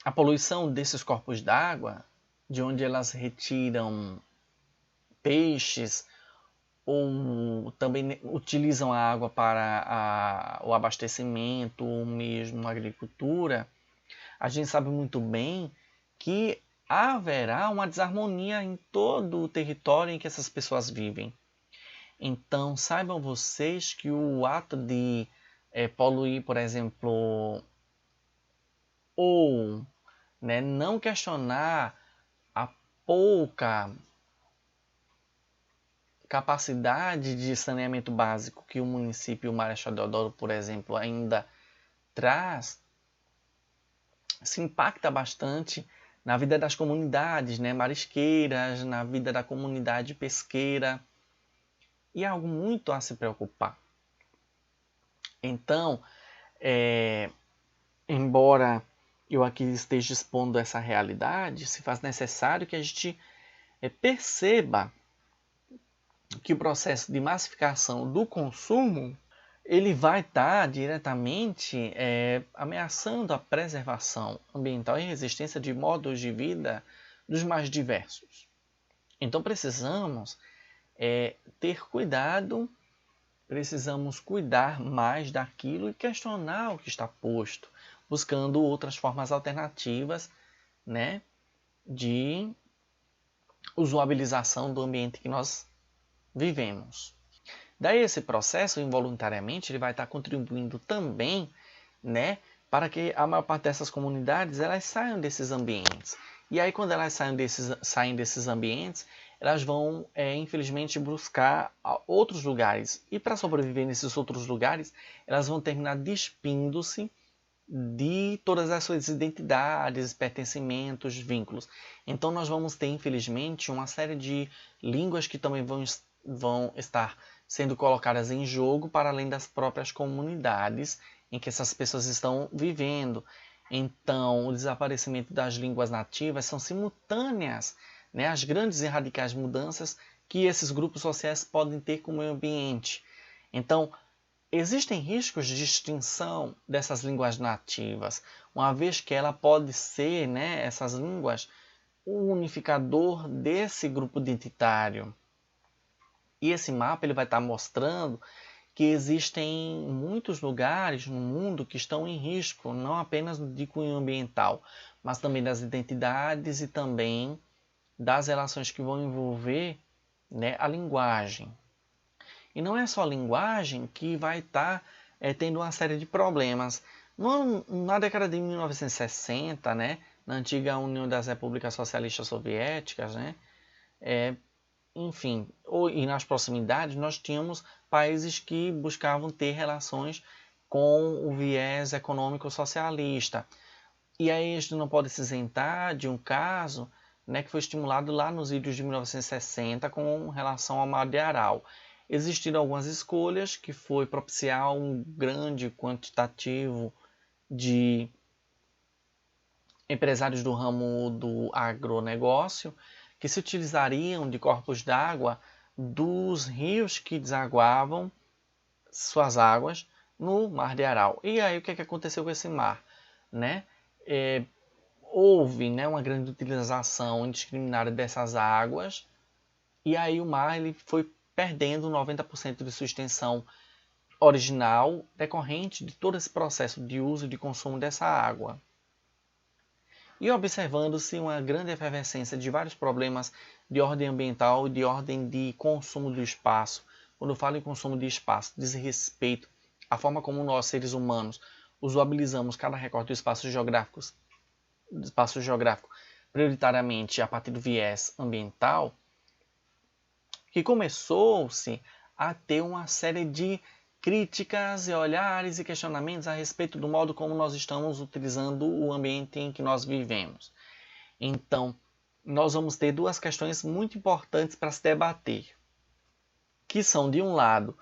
a poluição desses corpos d'água, de onde elas retiram peixes ou também utilizam a água para o abastecimento ou mesmo a agricultura, a gente sabe muito bem que haverá uma desarmonia em todo o território em que essas pessoas vivem. Então, saibam vocês que o ato de poluir, por exemplo, ou, né, não questionar a pouca capacidade de saneamento básico que o município Marechal Deodoro, por exemplo, ainda traz, se impacta bastante na vida das comunidades, né, marisqueiras, na vida da comunidade pesqueira, e é algo muito a se preocupar. Então, embora eu aqui esteja expondo essa realidade, se faz necessário que a gente perceba que o processo de massificação do consumo ele vai estar diretamente ameaçando a preservação ambiental e resistência de modos de vida dos mais diversos. Então precisamos ter cuidado precisamos cuidar mais daquilo e questionar o que está posto, buscando outras formas alternativas, né, de usabilização do ambiente que nós vivemos. Daí esse processo, involuntariamente, ele vai estar contribuindo também, né, para que a maior parte dessas comunidades elas saiam desses ambientes. E aí quando elas saem desses ambientes, elas vão, infelizmente, buscar outros lugares. E para sobreviver nesses outros lugares, elas vão terminar despindo-se de todas as suas identidades, pertencimentos, vínculos. Então nós vamos ter, infelizmente, uma série de línguas que também vão estar sendo colocadas em jogo para além das próprias comunidades em que essas pessoas estão vivendo. Então, o desaparecimento das línguas nativas são simultâneas, né, às grandes e radicais mudanças que esses grupos sociais podem ter com o meio ambiente. Então, existem riscos de extinção dessas línguas nativas, uma vez que ela pode ser, né, essas línguas, o unificador desse grupo identitário. E esse mapa ele vai estar mostrando que existem muitos lugares no mundo que estão em risco, não apenas de cunho ambiental, mas também das identidades e também das relações que vão envolver, né, a linguagem. E não é só a linguagem que vai estar tendo uma série de problemas. Na década de 1960, né, na antiga União das Repúblicas Socialistas Soviéticas, né, enfim, e nas proximidades, nós tínhamos países que buscavam ter relações com o viés econômico socialista. E aí a gente não pode se isentar de um caso, né, que foi estimulado lá nos idos de 1960 com relação ao Mar de Aral. Existiram algumas escolhas que foi propiciar um grande quantitativo de empresários do ramo do agronegócio que se utilizariam de corpos d'água dos rios que desaguavam suas águas no Mar de Aral. E aí o que aconteceu com esse mar? Né? Houve, né, uma grande utilização indiscriminada dessas águas e aí o mar ele foi perdendo 90% de sua extensão original decorrente de todo esse processo de uso e de consumo dessa água. E observando-se uma grande efervescência de vários problemas de ordem ambiental e de ordem de consumo do espaço. Quando eu falo em consumo de espaço, diz respeito à forma como nós, seres humanos, usabilizamos cada recorte do espaço geográfico prioritariamente a partir do viés ambiental, que começou-se a ter uma série de críticas e olhares e questionamentos a respeito do modo como nós estamos utilizando o ambiente em que nós vivemos. Então, nós vamos ter duas questões muito importantes para se debater, que são, de um lado,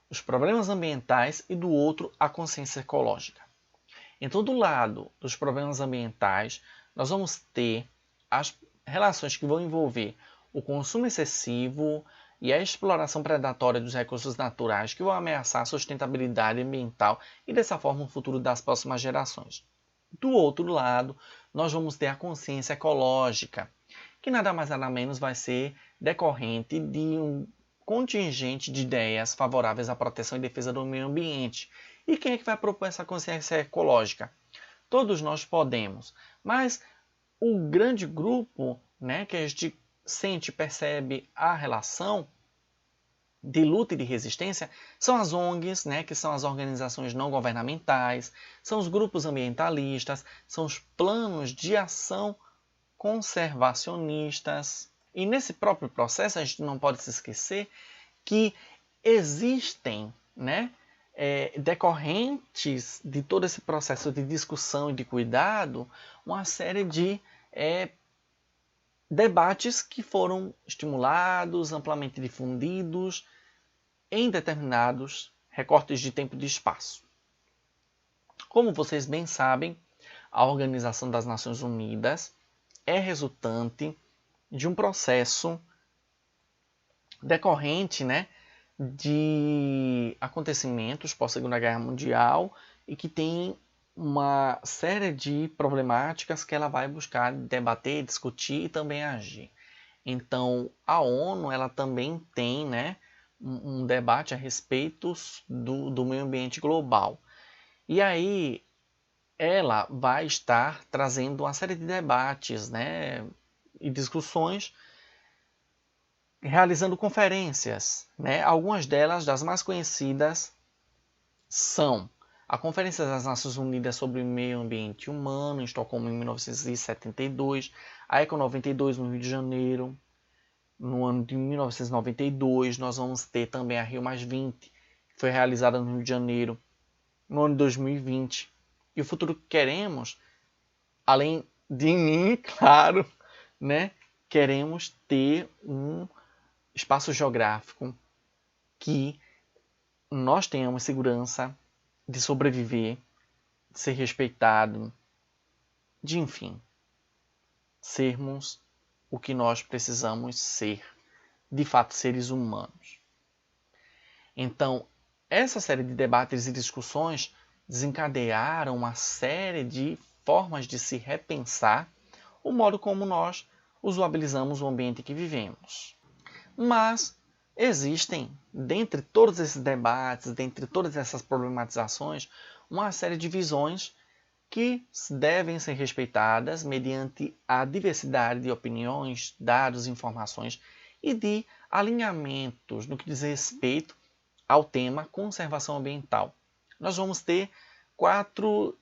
os problemas ambientais e do outro, a consciência ecológica. Então, do lado dos problemas ambientais, nós vamos ter as relações que vão envolver o consumo excessivo e a exploração predatória dos recursos naturais que vão ameaçar a sustentabilidade ambiental e, dessa forma, o futuro das próximas gerações. Do outro lado, nós vamos ter a consciência ecológica, que nada mais nada menos vai ser decorrente de um contingente de ideias favoráveis à proteção e defesa do meio ambiente. E quem é que vai propor essa consciência ecológica? Todos nós podemos, mas o grande grupo, né, que a gente sente, percebe a relação de luta e de resistência são as ONGs, né, que são as organizações não governamentais, são os grupos ambientalistas, são os planos de ação conservacionistas. E nesse próprio processo a gente não pode se esquecer que existem, né, decorrentes de todo esse processo de discussão e de cuidado, uma série de debates que foram estimulados, amplamente difundidos em determinados recortes de tempo e de espaço. Como vocês bem sabem, a Organização das Nações Unidas é resultante de um processo decorrente, né, de acontecimentos pós-Segunda Guerra Mundial e que tem uma série de problemáticas que ela vai buscar debater, discutir e também agir. Então, a ONU ela também tem, né, um debate a respeito do meio ambiente global. E aí ela vai estar trazendo uma série de debates, né, e discussões, realizando conferências, né? Algumas delas, das mais conhecidas, são a Conferência das Nações Unidas sobre o Meio Ambiente Humano, em Estocolmo, em 1972, a Eco 92, no Rio de Janeiro. No ano de 1992, nós vamos ter também a Rio +20, que foi realizada no Rio de Janeiro, no ano de 2020. E o futuro que queremos, além de mim, claro, né, queremos ter um espaço geográfico que nós tenhamos segurança de sobreviver, de ser respeitado, de, enfim, sermos o que nós precisamos ser, de fato, seres humanos. Então, essa série de debates e discussões desencadearam uma série de formas de se repensar o modo como nós usabilizamos o ambiente que vivemos. Mas existem, dentre todos esses debates, dentre todas essas problematizações, uma série de visões que devem ser respeitadas mediante a diversidade de opiniões, dados, informações e de alinhamentos no que diz respeito ao tema conservação ambiental. Nós vamos ter quatro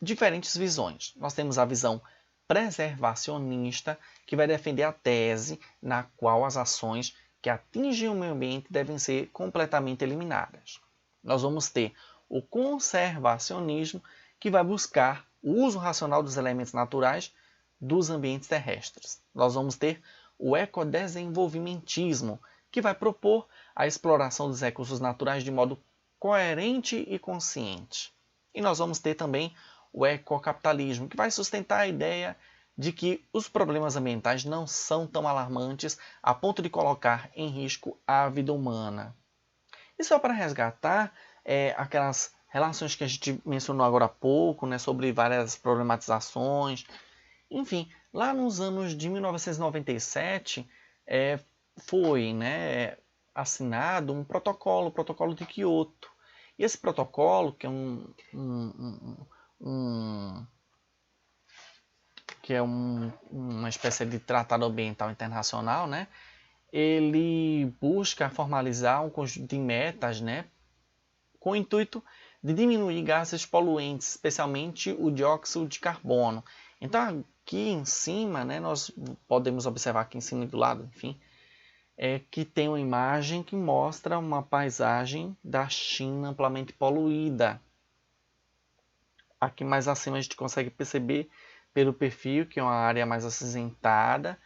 diferentes visões. Nós temos a visão preservacionista, que vai defender a tese na qual as ações que atingem o meio ambiente devem ser completamente eliminadas. Nós vamos ter o conservacionismo, que vai buscar o uso racional dos elementos naturais dos ambientes terrestres. Nós vamos ter o ecodesenvolvimentismo, que vai propor a exploração dos recursos naturais de modo coerente e consciente. E nós vamos ter também o ecocapitalismo, que vai sustentar a ideia de que os problemas ambientais não são tão alarmantes a ponto de colocar em risco a vida humana. E só para resgatar aquelas relações que a gente mencionou agora há pouco, né, sobre várias problematizações. Enfim, lá nos anos de 1997, foi, né, assinado um protocolo, o Protocolo de Quioto. E esse protocolo, que é uma espécie de tratado ambiental internacional, né, ele busca formalizar um conjunto de metas, né, com o intuito de diminuir gases poluentes, especialmente o dióxido de carbono. Então, aqui em cima, né, nós podemos observar aqui em cima do lado, enfim, que tem uma imagem que mostra uma paisagem da China amplamente poluída. Aqui mais acima a gente consegue perceber pelo perfil que é uma área mais acinzentada.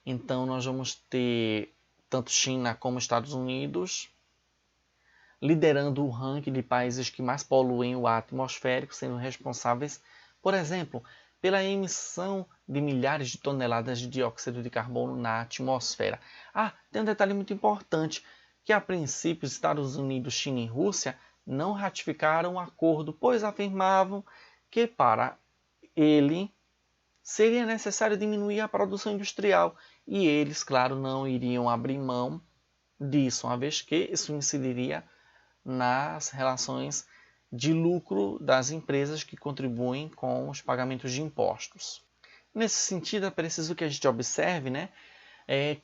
Então nós vamos ter tanto China como Estados Unidos liderando o ranking de países que mais poluem o ar atmosférico, sendo responsáveis, por exemplo, pela emissão de milhares de toneladas de dióxido de carbono na atmosfera. Tem um detalhe muito importante, que a princípio Estados Unidos, China e Rússia não ratificaram o acordo, pois afirmavam que para ele seria necessário diminuir a produção industrial e eles, claro, não iriam abrir mão disso, uma vez que isso incidiria nas relações de lucro das empresas que contribuem com os pagamentos de impostos. Nesse sentido, é preciso que a gente observe, né,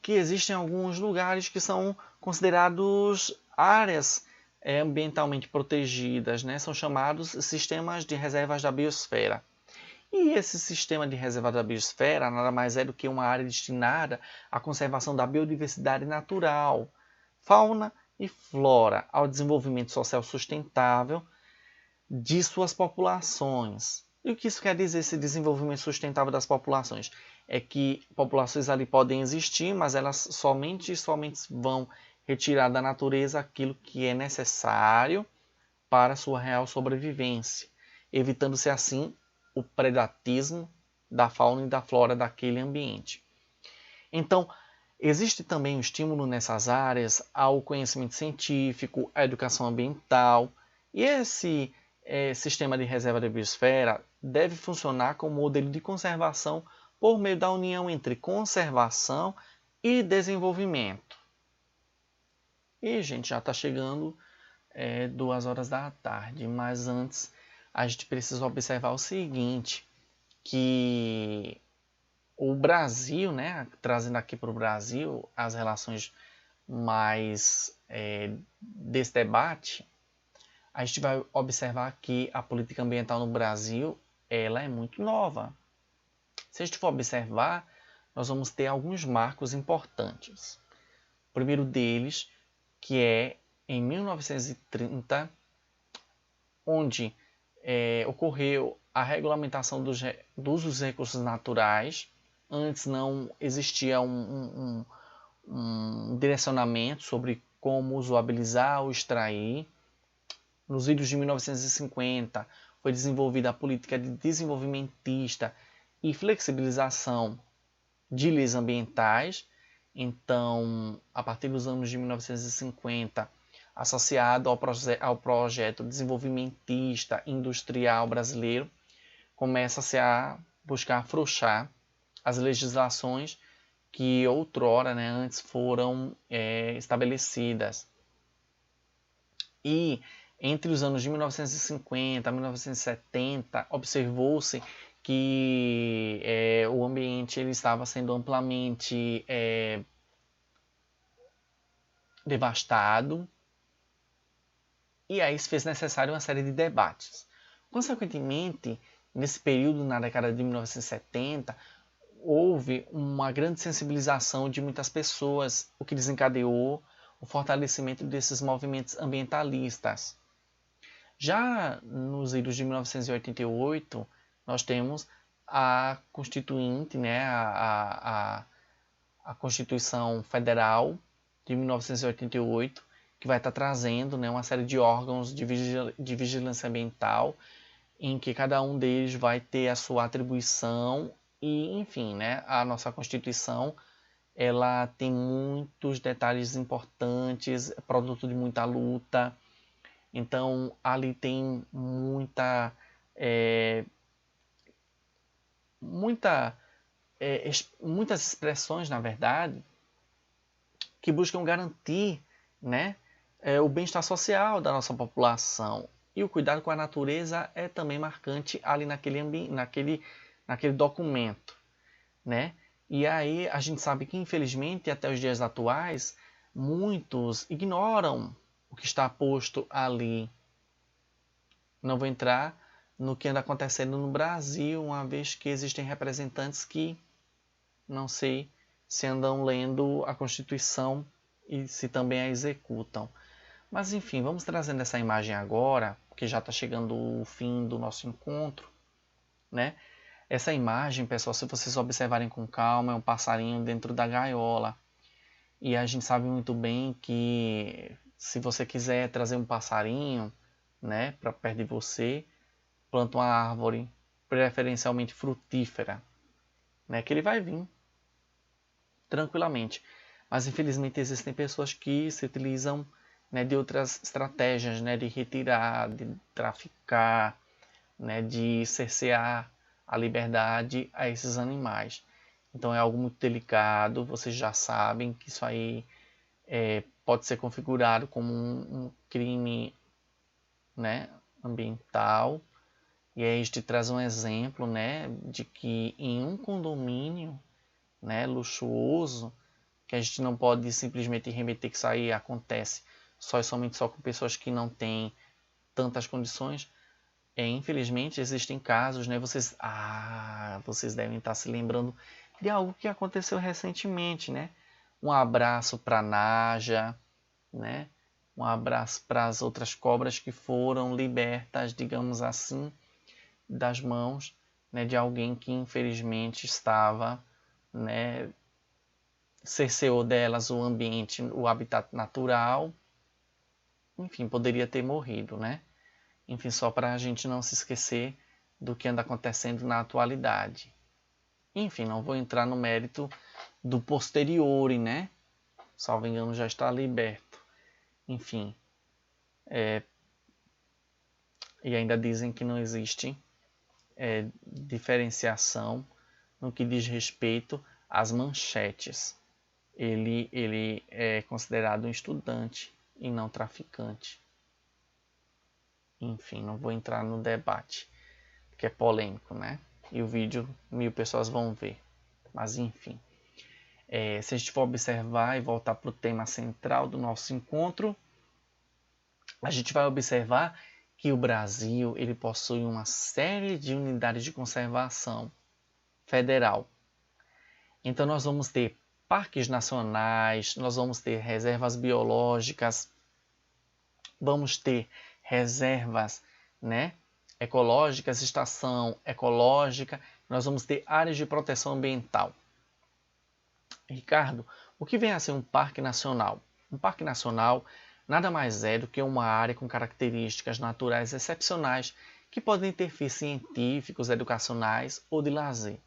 que existem alguns lugares que são considerados áreas ambientalmente protegidas, né, são chamados sistemas de reservas da biosfera. E esse sistema de reserva da biosfera nada mais é do que uma área destinada à conservação da biodiversidade natural, fauna e flora, ao desenvolvimento social sustentável de suas populações. E o que isso quer dizer, esse desenvolvimento sustentável das populações? É que populações ali podem existir, mas elas somente vão retirar da natureza aquilo que é necessário para sua real sobrevivência, evitando-se assim o predatismo da fauna e da flora daquele ambiente. Então, existe também um estímulo nessas áreas ao conhecimento científico, à educação ambiental, e esse sistema de reserva da biosfera deve funcionar como modelo de conservação por meio da união entre conservação e desenvolvimento. E, gente, já está chegando 2 horas da tarde, mas antes a gente precisa observar o seguinte, que o Brasil, né, trazendo aqui para o Brasil as relações mais desse debate, a gente vai observar que a política ambiental no Brasil ela é muito nova. Se a gente for observar, nós vamos ter alguns marcos importantes. O primeiro deles, que é em 1930, onde ocorreu a regulamentação do uso dos recursos naturais. Antes não existia um direcionamento sobre como usabilizar ou extrair. Nos idos de 1950 foi desenvolvida a política de desenvolvimentista e flexibilização de leis ambientais. Então, a partir dos anos de 1950, associado ao projeto desenvolvimentista industrial brasileiro, começa-se a buscar afrouxar as legislações que outrora, né, antes foram estabelecidas. E entre os anos de 1950 a 1970, observou-se que o ambiente ele estava sendo amplamente devastado, e aí se fez necessário uma série de debates. Consequentemente, nesse período, na década de 1970, houve uma grande sensibilização de muitas pessoas, o que desencadeou o fortalecimento desses movimentos ambientalistas. Já nos idos de 1988, nós temos a Constituinte, né, a Constituição Federal de 1988, que vai estar trazendo, né, uma série de órgãos de vigilância ambiental, em que cada um deles vai ter a sua atribuição e, enfim, né, a nossa Constituição ela tem muitos detalhes importantes, é produto de muita luta. Então, ali tem muitas expressões, na verdade, que buscam garantir, né, o bem-estar social da nossa população. E o cuidado com a natureza é também marcante ali naquele documento, né? E aí a gente sabe que, infelizmente, até os dias atuais, muitos ignoram o que está posto ali. Não vou entrar no que anda acontecendo no Brasil, uma vez que existem representantes que não sei se andam lendo a Constituição e se também a executam. Mas enfim, vamos trazendo essa imagem agora, porque já está chegando o fim do nosso encontro, né? Essa imagem, pessoal, se vocês observarem com calma, é um passarinho dentro da gaiola. E a gente sabe muito bem que se você quiser trazer um passarinho, né, para perto de você, planta uma árvore, preferencialmente frutífera, né, que ele vai vir tranquilamente. Mas infelizmente existem pessoas que se utilizam, né, de outras estratégias, né, de retirar, de traficar, né, de cercear a liberdade a esses animais. Então é algo muito delicado, vocês já sabem que isso aí pode ser configurado como um crime, né, ambiental. E aí a gente traz um exemplo, né, de que em um condomínio, né, luxuoso, que a gente não pode simplesmente remeter que isso aí acontece só e somente com pessoas que não têm tantas condições. Infelizmente existem casos, né? Vocês devem estar se lembrando de algo que aconteceu recentemente, né? Um abraço para a Naja, né? Um abraço para as outras cobras que foram libertas, digamos assim, das mãos, né, de alguém que infelizmente estava, né, cerceou delas o ambiente, o habitat natural. Enfim, poderia ter morrido, né? Enfim, só para a gente não se esquecer do que anda acontecendo na atualidade. Enfim, não vou entrar no mérito do posteriori, né? Salvo engano, já está liberto. Enfim. E ainda dizem que não existe diferenciação no que diz respeito às manchetes. ele é considerado um estudante e não traficante. Enfim, não vou entrar no debate, que é polêmico, né? E o vídeo 1000 pessoas vão ver. Mas enfim, se a gente for observar e voltar para o tema central do nosso encontro, a gente vai observar que o Brasil ele possui uma série de unidades de conservação federal. Então nós vamos ter parques nacionais, nós vamos ter reservas biológicas, vamos ter reservas, né, ecológicas, estação ecológica, nós vamos ter áreas de proteção ambiental. Ricardo, o que vem a ser um parque nacional? Um parque nacional nada mais é do que uma área com características naturais excepcionais que podem ter fins científicos, educacionais ou de lazer.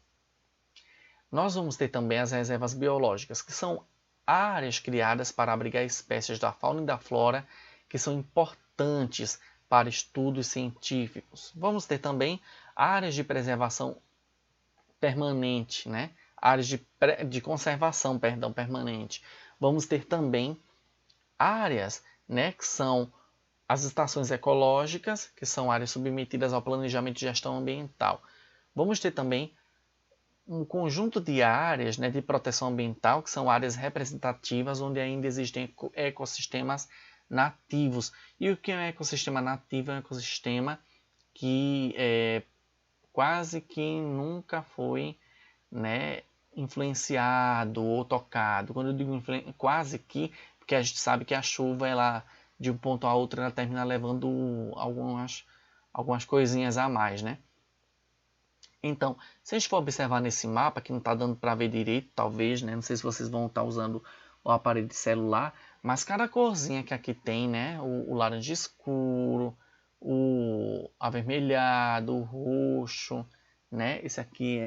Nós vamos ter também as reservas biológicas, que são áreas criadas para abrigar espécies da fauna e da flora que são importantes para estudos científicos. Vamos ter também áreas de preservação permanente, né? Áreas de conservação, perdão, permanente. Vamos ter também áreas, né, que são as estações ecológicas, que são áreas submetidas ao planejamento de gestão ambiental. Vamos ter também um conjunto de áreas, né, de proteção ambiental, que são áreas representativas, onde ainda existem ecossistemas nativos. E o que é um ecossistema nativo? É um ecossistema que quase que nunca foi, né, influenciado ou tocado. Quando eu digo quase que, porque a gente sabe que a chuva, ela, de um ponto a outro, ela termina levando algumas coisinhas a mais, né? Então, se a gente for observar nesse mapa, que não está dando para ver direito, talvez, né? Não sei se vocês vão estar usando o aparelho de celular, mas cada corzinha que aqui tem, né? O laranja escuro, o avermelhado, o roxo, né? Esse aqui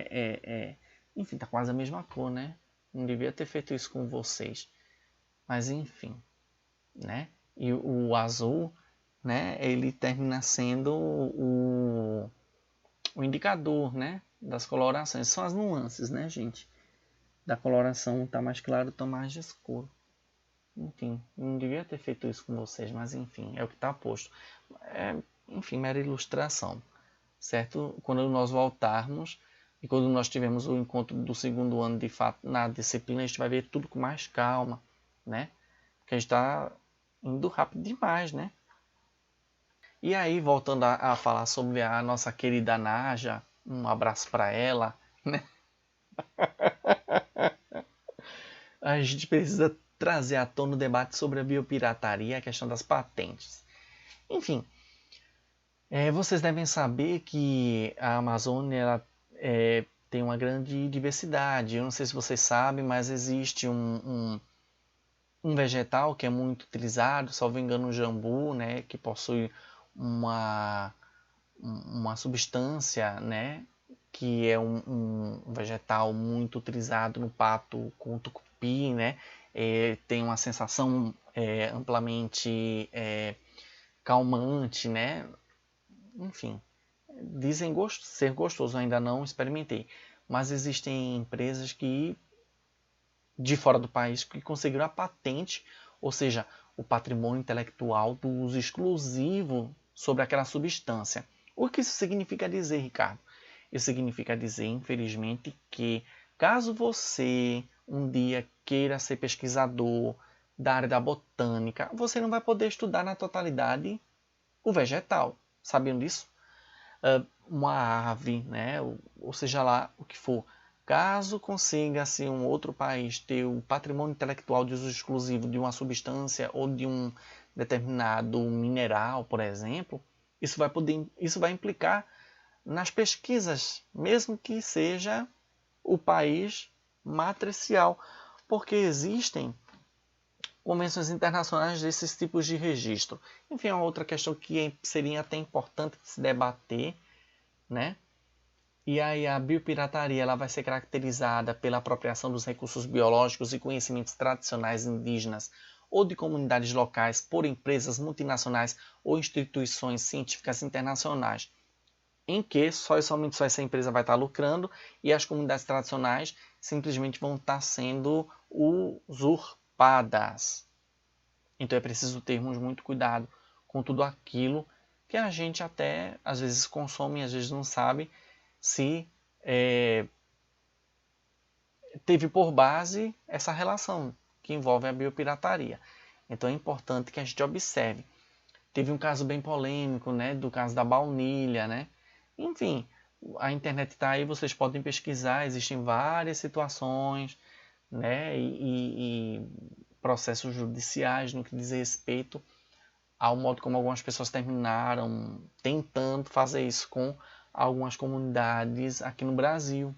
enfim, tá quase a mesma cor, né? Não devia ter feito isso com vocês. Mas enfim, né? E o azul, né? Ele termina sendo o indicador, né, das colorações. São as nuances, né, gente? Da coloração, tá mais claro, tá mais escuro. Enfim, não devia ter feito isso com vocês, mas enfim, é o que está posto. Enfim, mera ilustração, certo? Quando nós voltarmos e quando nós tivermos o encontro do segundo ano, de fato, na disciplina, a gente vai ver tudo com mais calma, né? Porque a gente está indo rápido demais, né? E aí, voltando a falar sobre a nossa querida Naja, um abraço para ela, né? A gente precisa trazer à tona o debate sobre a biopirataria e a questão das patentes. Enfim, vocês devem saber que a Amazônia ela, tem uma grande diversidade. Eu não sei se vocês sabem, mas existe um vegetal que é muito utilizado, salvo engano, o jambu, né, que possui uma substância, né, que é um vegetal muito utilizado no pato com tucupi, né, tem uma sensação amplamente calmante, né, enfim, dizem ser gostoso, ainda não experimentei, mas existem empresas que de fora do país que conseguiram a patente, ou seja, o patrimônio intelectual do uso exclusivo sobre aquela substância. O que isso significa dizer, Ricardo? Isso significa dizer, infelizmente, que caso você um dia queira ser pesquisador da área da botânica, você não vai poder estudar na totalidade o vegetal. Sabiam disso? Uma ave, né? Ou seja lá o que for. Caso consiga assim, um outro país ter o patrimônio intelectual de uso exclusivo de uma substância ou de um determinado mineral, por exemplo, isso vai implicar nas pesquisas, mesmo que seja o país matricial, porque existem convenções internacionais desses tipos de registro. Enfim, é uma outra questão que seria até importante se debater, né? E aí a biopirataria ela vai ser caracterizada pela apropriação dos recursos biológicos e conhecimentos tradicionais indígenas ou de comunidades locais por empresas multinacionais ou instituições científicas internacionais. em que só e somente só essa empresa vai estar lucrando e as comunidades tradicionais simplesmente vão estar sendo usurpadas. Então é preciso termos muito cuidado com tudo aquilo que a gente até às vezes consome e às vezes não sabe se teve por base essa relação que envolve a biopirataria. Então é importante que a gente observe. Teve um caso bem polêmico, né, do caso da baunilha, né? Enfim, a internet está aí, vocês podem pesquisar, existem várias situações, né, e processos judiciais no que diz respeito ao modo como algumas pessoas terminaram tentando fazer isso com algumas comunidades aqui no Brasil,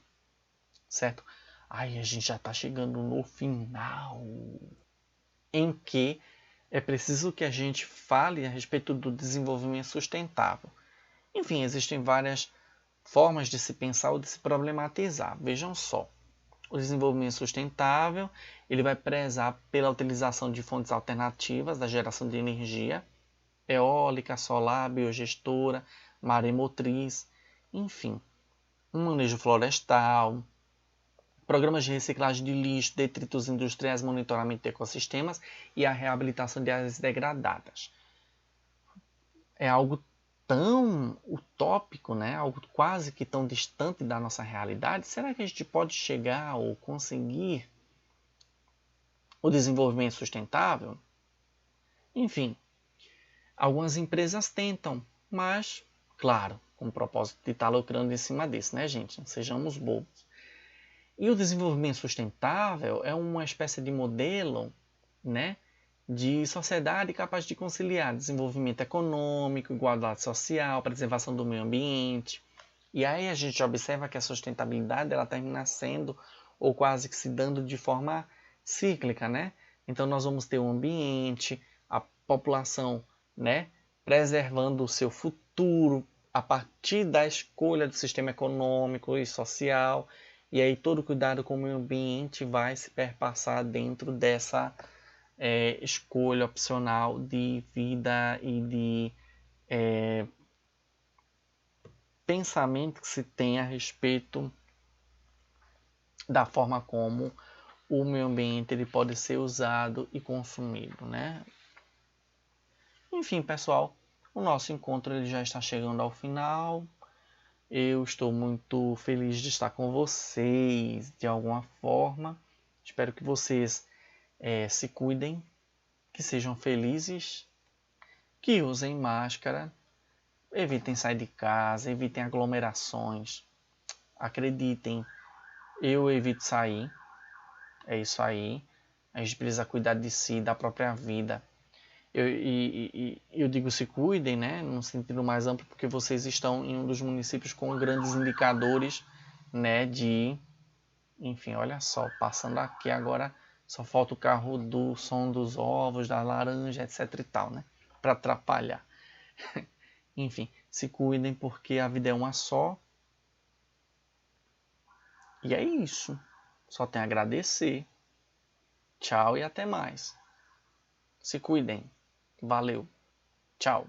certo? Aí a gente já está chegando no final, em que é preciso que a gente fale a respeito do desenvolvimento sustentável. Enfim, existem várias formas de se pensar ou de se problematizar. Vejam só, o desenvolvimento sustentável ele vai prezar pela utilização de fontes alternativas da geração de energia, eólica, solar, biogestora, maremotriz, enfim, um manejo florestal, programas de reciclagem de lixo, detritos industriais, monitoramento de ecossistemas e a reabilitação de áreas degradadas. É algo tão utópico, né? Algo quase que tão distante da nossa realidade. Será que a gente pode chegar ou conseguir o desenvolvimento sustentável? Enfim, algumas empresas tentam, mas, claro, com o propósito de estar lucrando em cima disso, né, gente? Não sejamos bobos. E o desenvolvimento sustentável é uma espécie de modelo, né, de sociedade capaz de conciliar desenvolvimento econômico, igualdade social, preservação do meio ambiente. E aí a gente observa que a sustentabilidade ela termina sendo, ou quase que se dando de forma cíclica, né? Então nós vamos ter o ambiente, a população, né, preservando o seu futuro a partir da escolha do sistema econômico e social. E aí todo cuidado com o meio ambiente vai se perpassar dentro dessa escolha opcional de vida e de pensamento que se tem a respeito da forma como o meio ambiente ele pode ser usado e consumido, né? Enfim, pessoal, o nosso encontro ele já está chegando ao final. Eu estou muito feliz de estar com vocês de alguma forma. Espero que vocês se cuidem, que sejam felizes, que usem máscara, evitem sair de casa, evitem aglomerações. Acreditem, eu evito sair, é isso aí. A gente precisa cuidar de si, da própria vida. Eu digo se cuidem, né, num sentido mais amplo, porque vocês estão em um dos municípios com grandes indicadores, né, de... Enfim, olha só, passando aqui agora, só falta o carro do som dos ovos, da laranja, etc e tal, né, para atrapalhar. Enfim, se cuidem porque a vida é uma só. E é isso. Só tem a agradecer. Tchau e até mais. Se cuidem. Valeu. Tchau.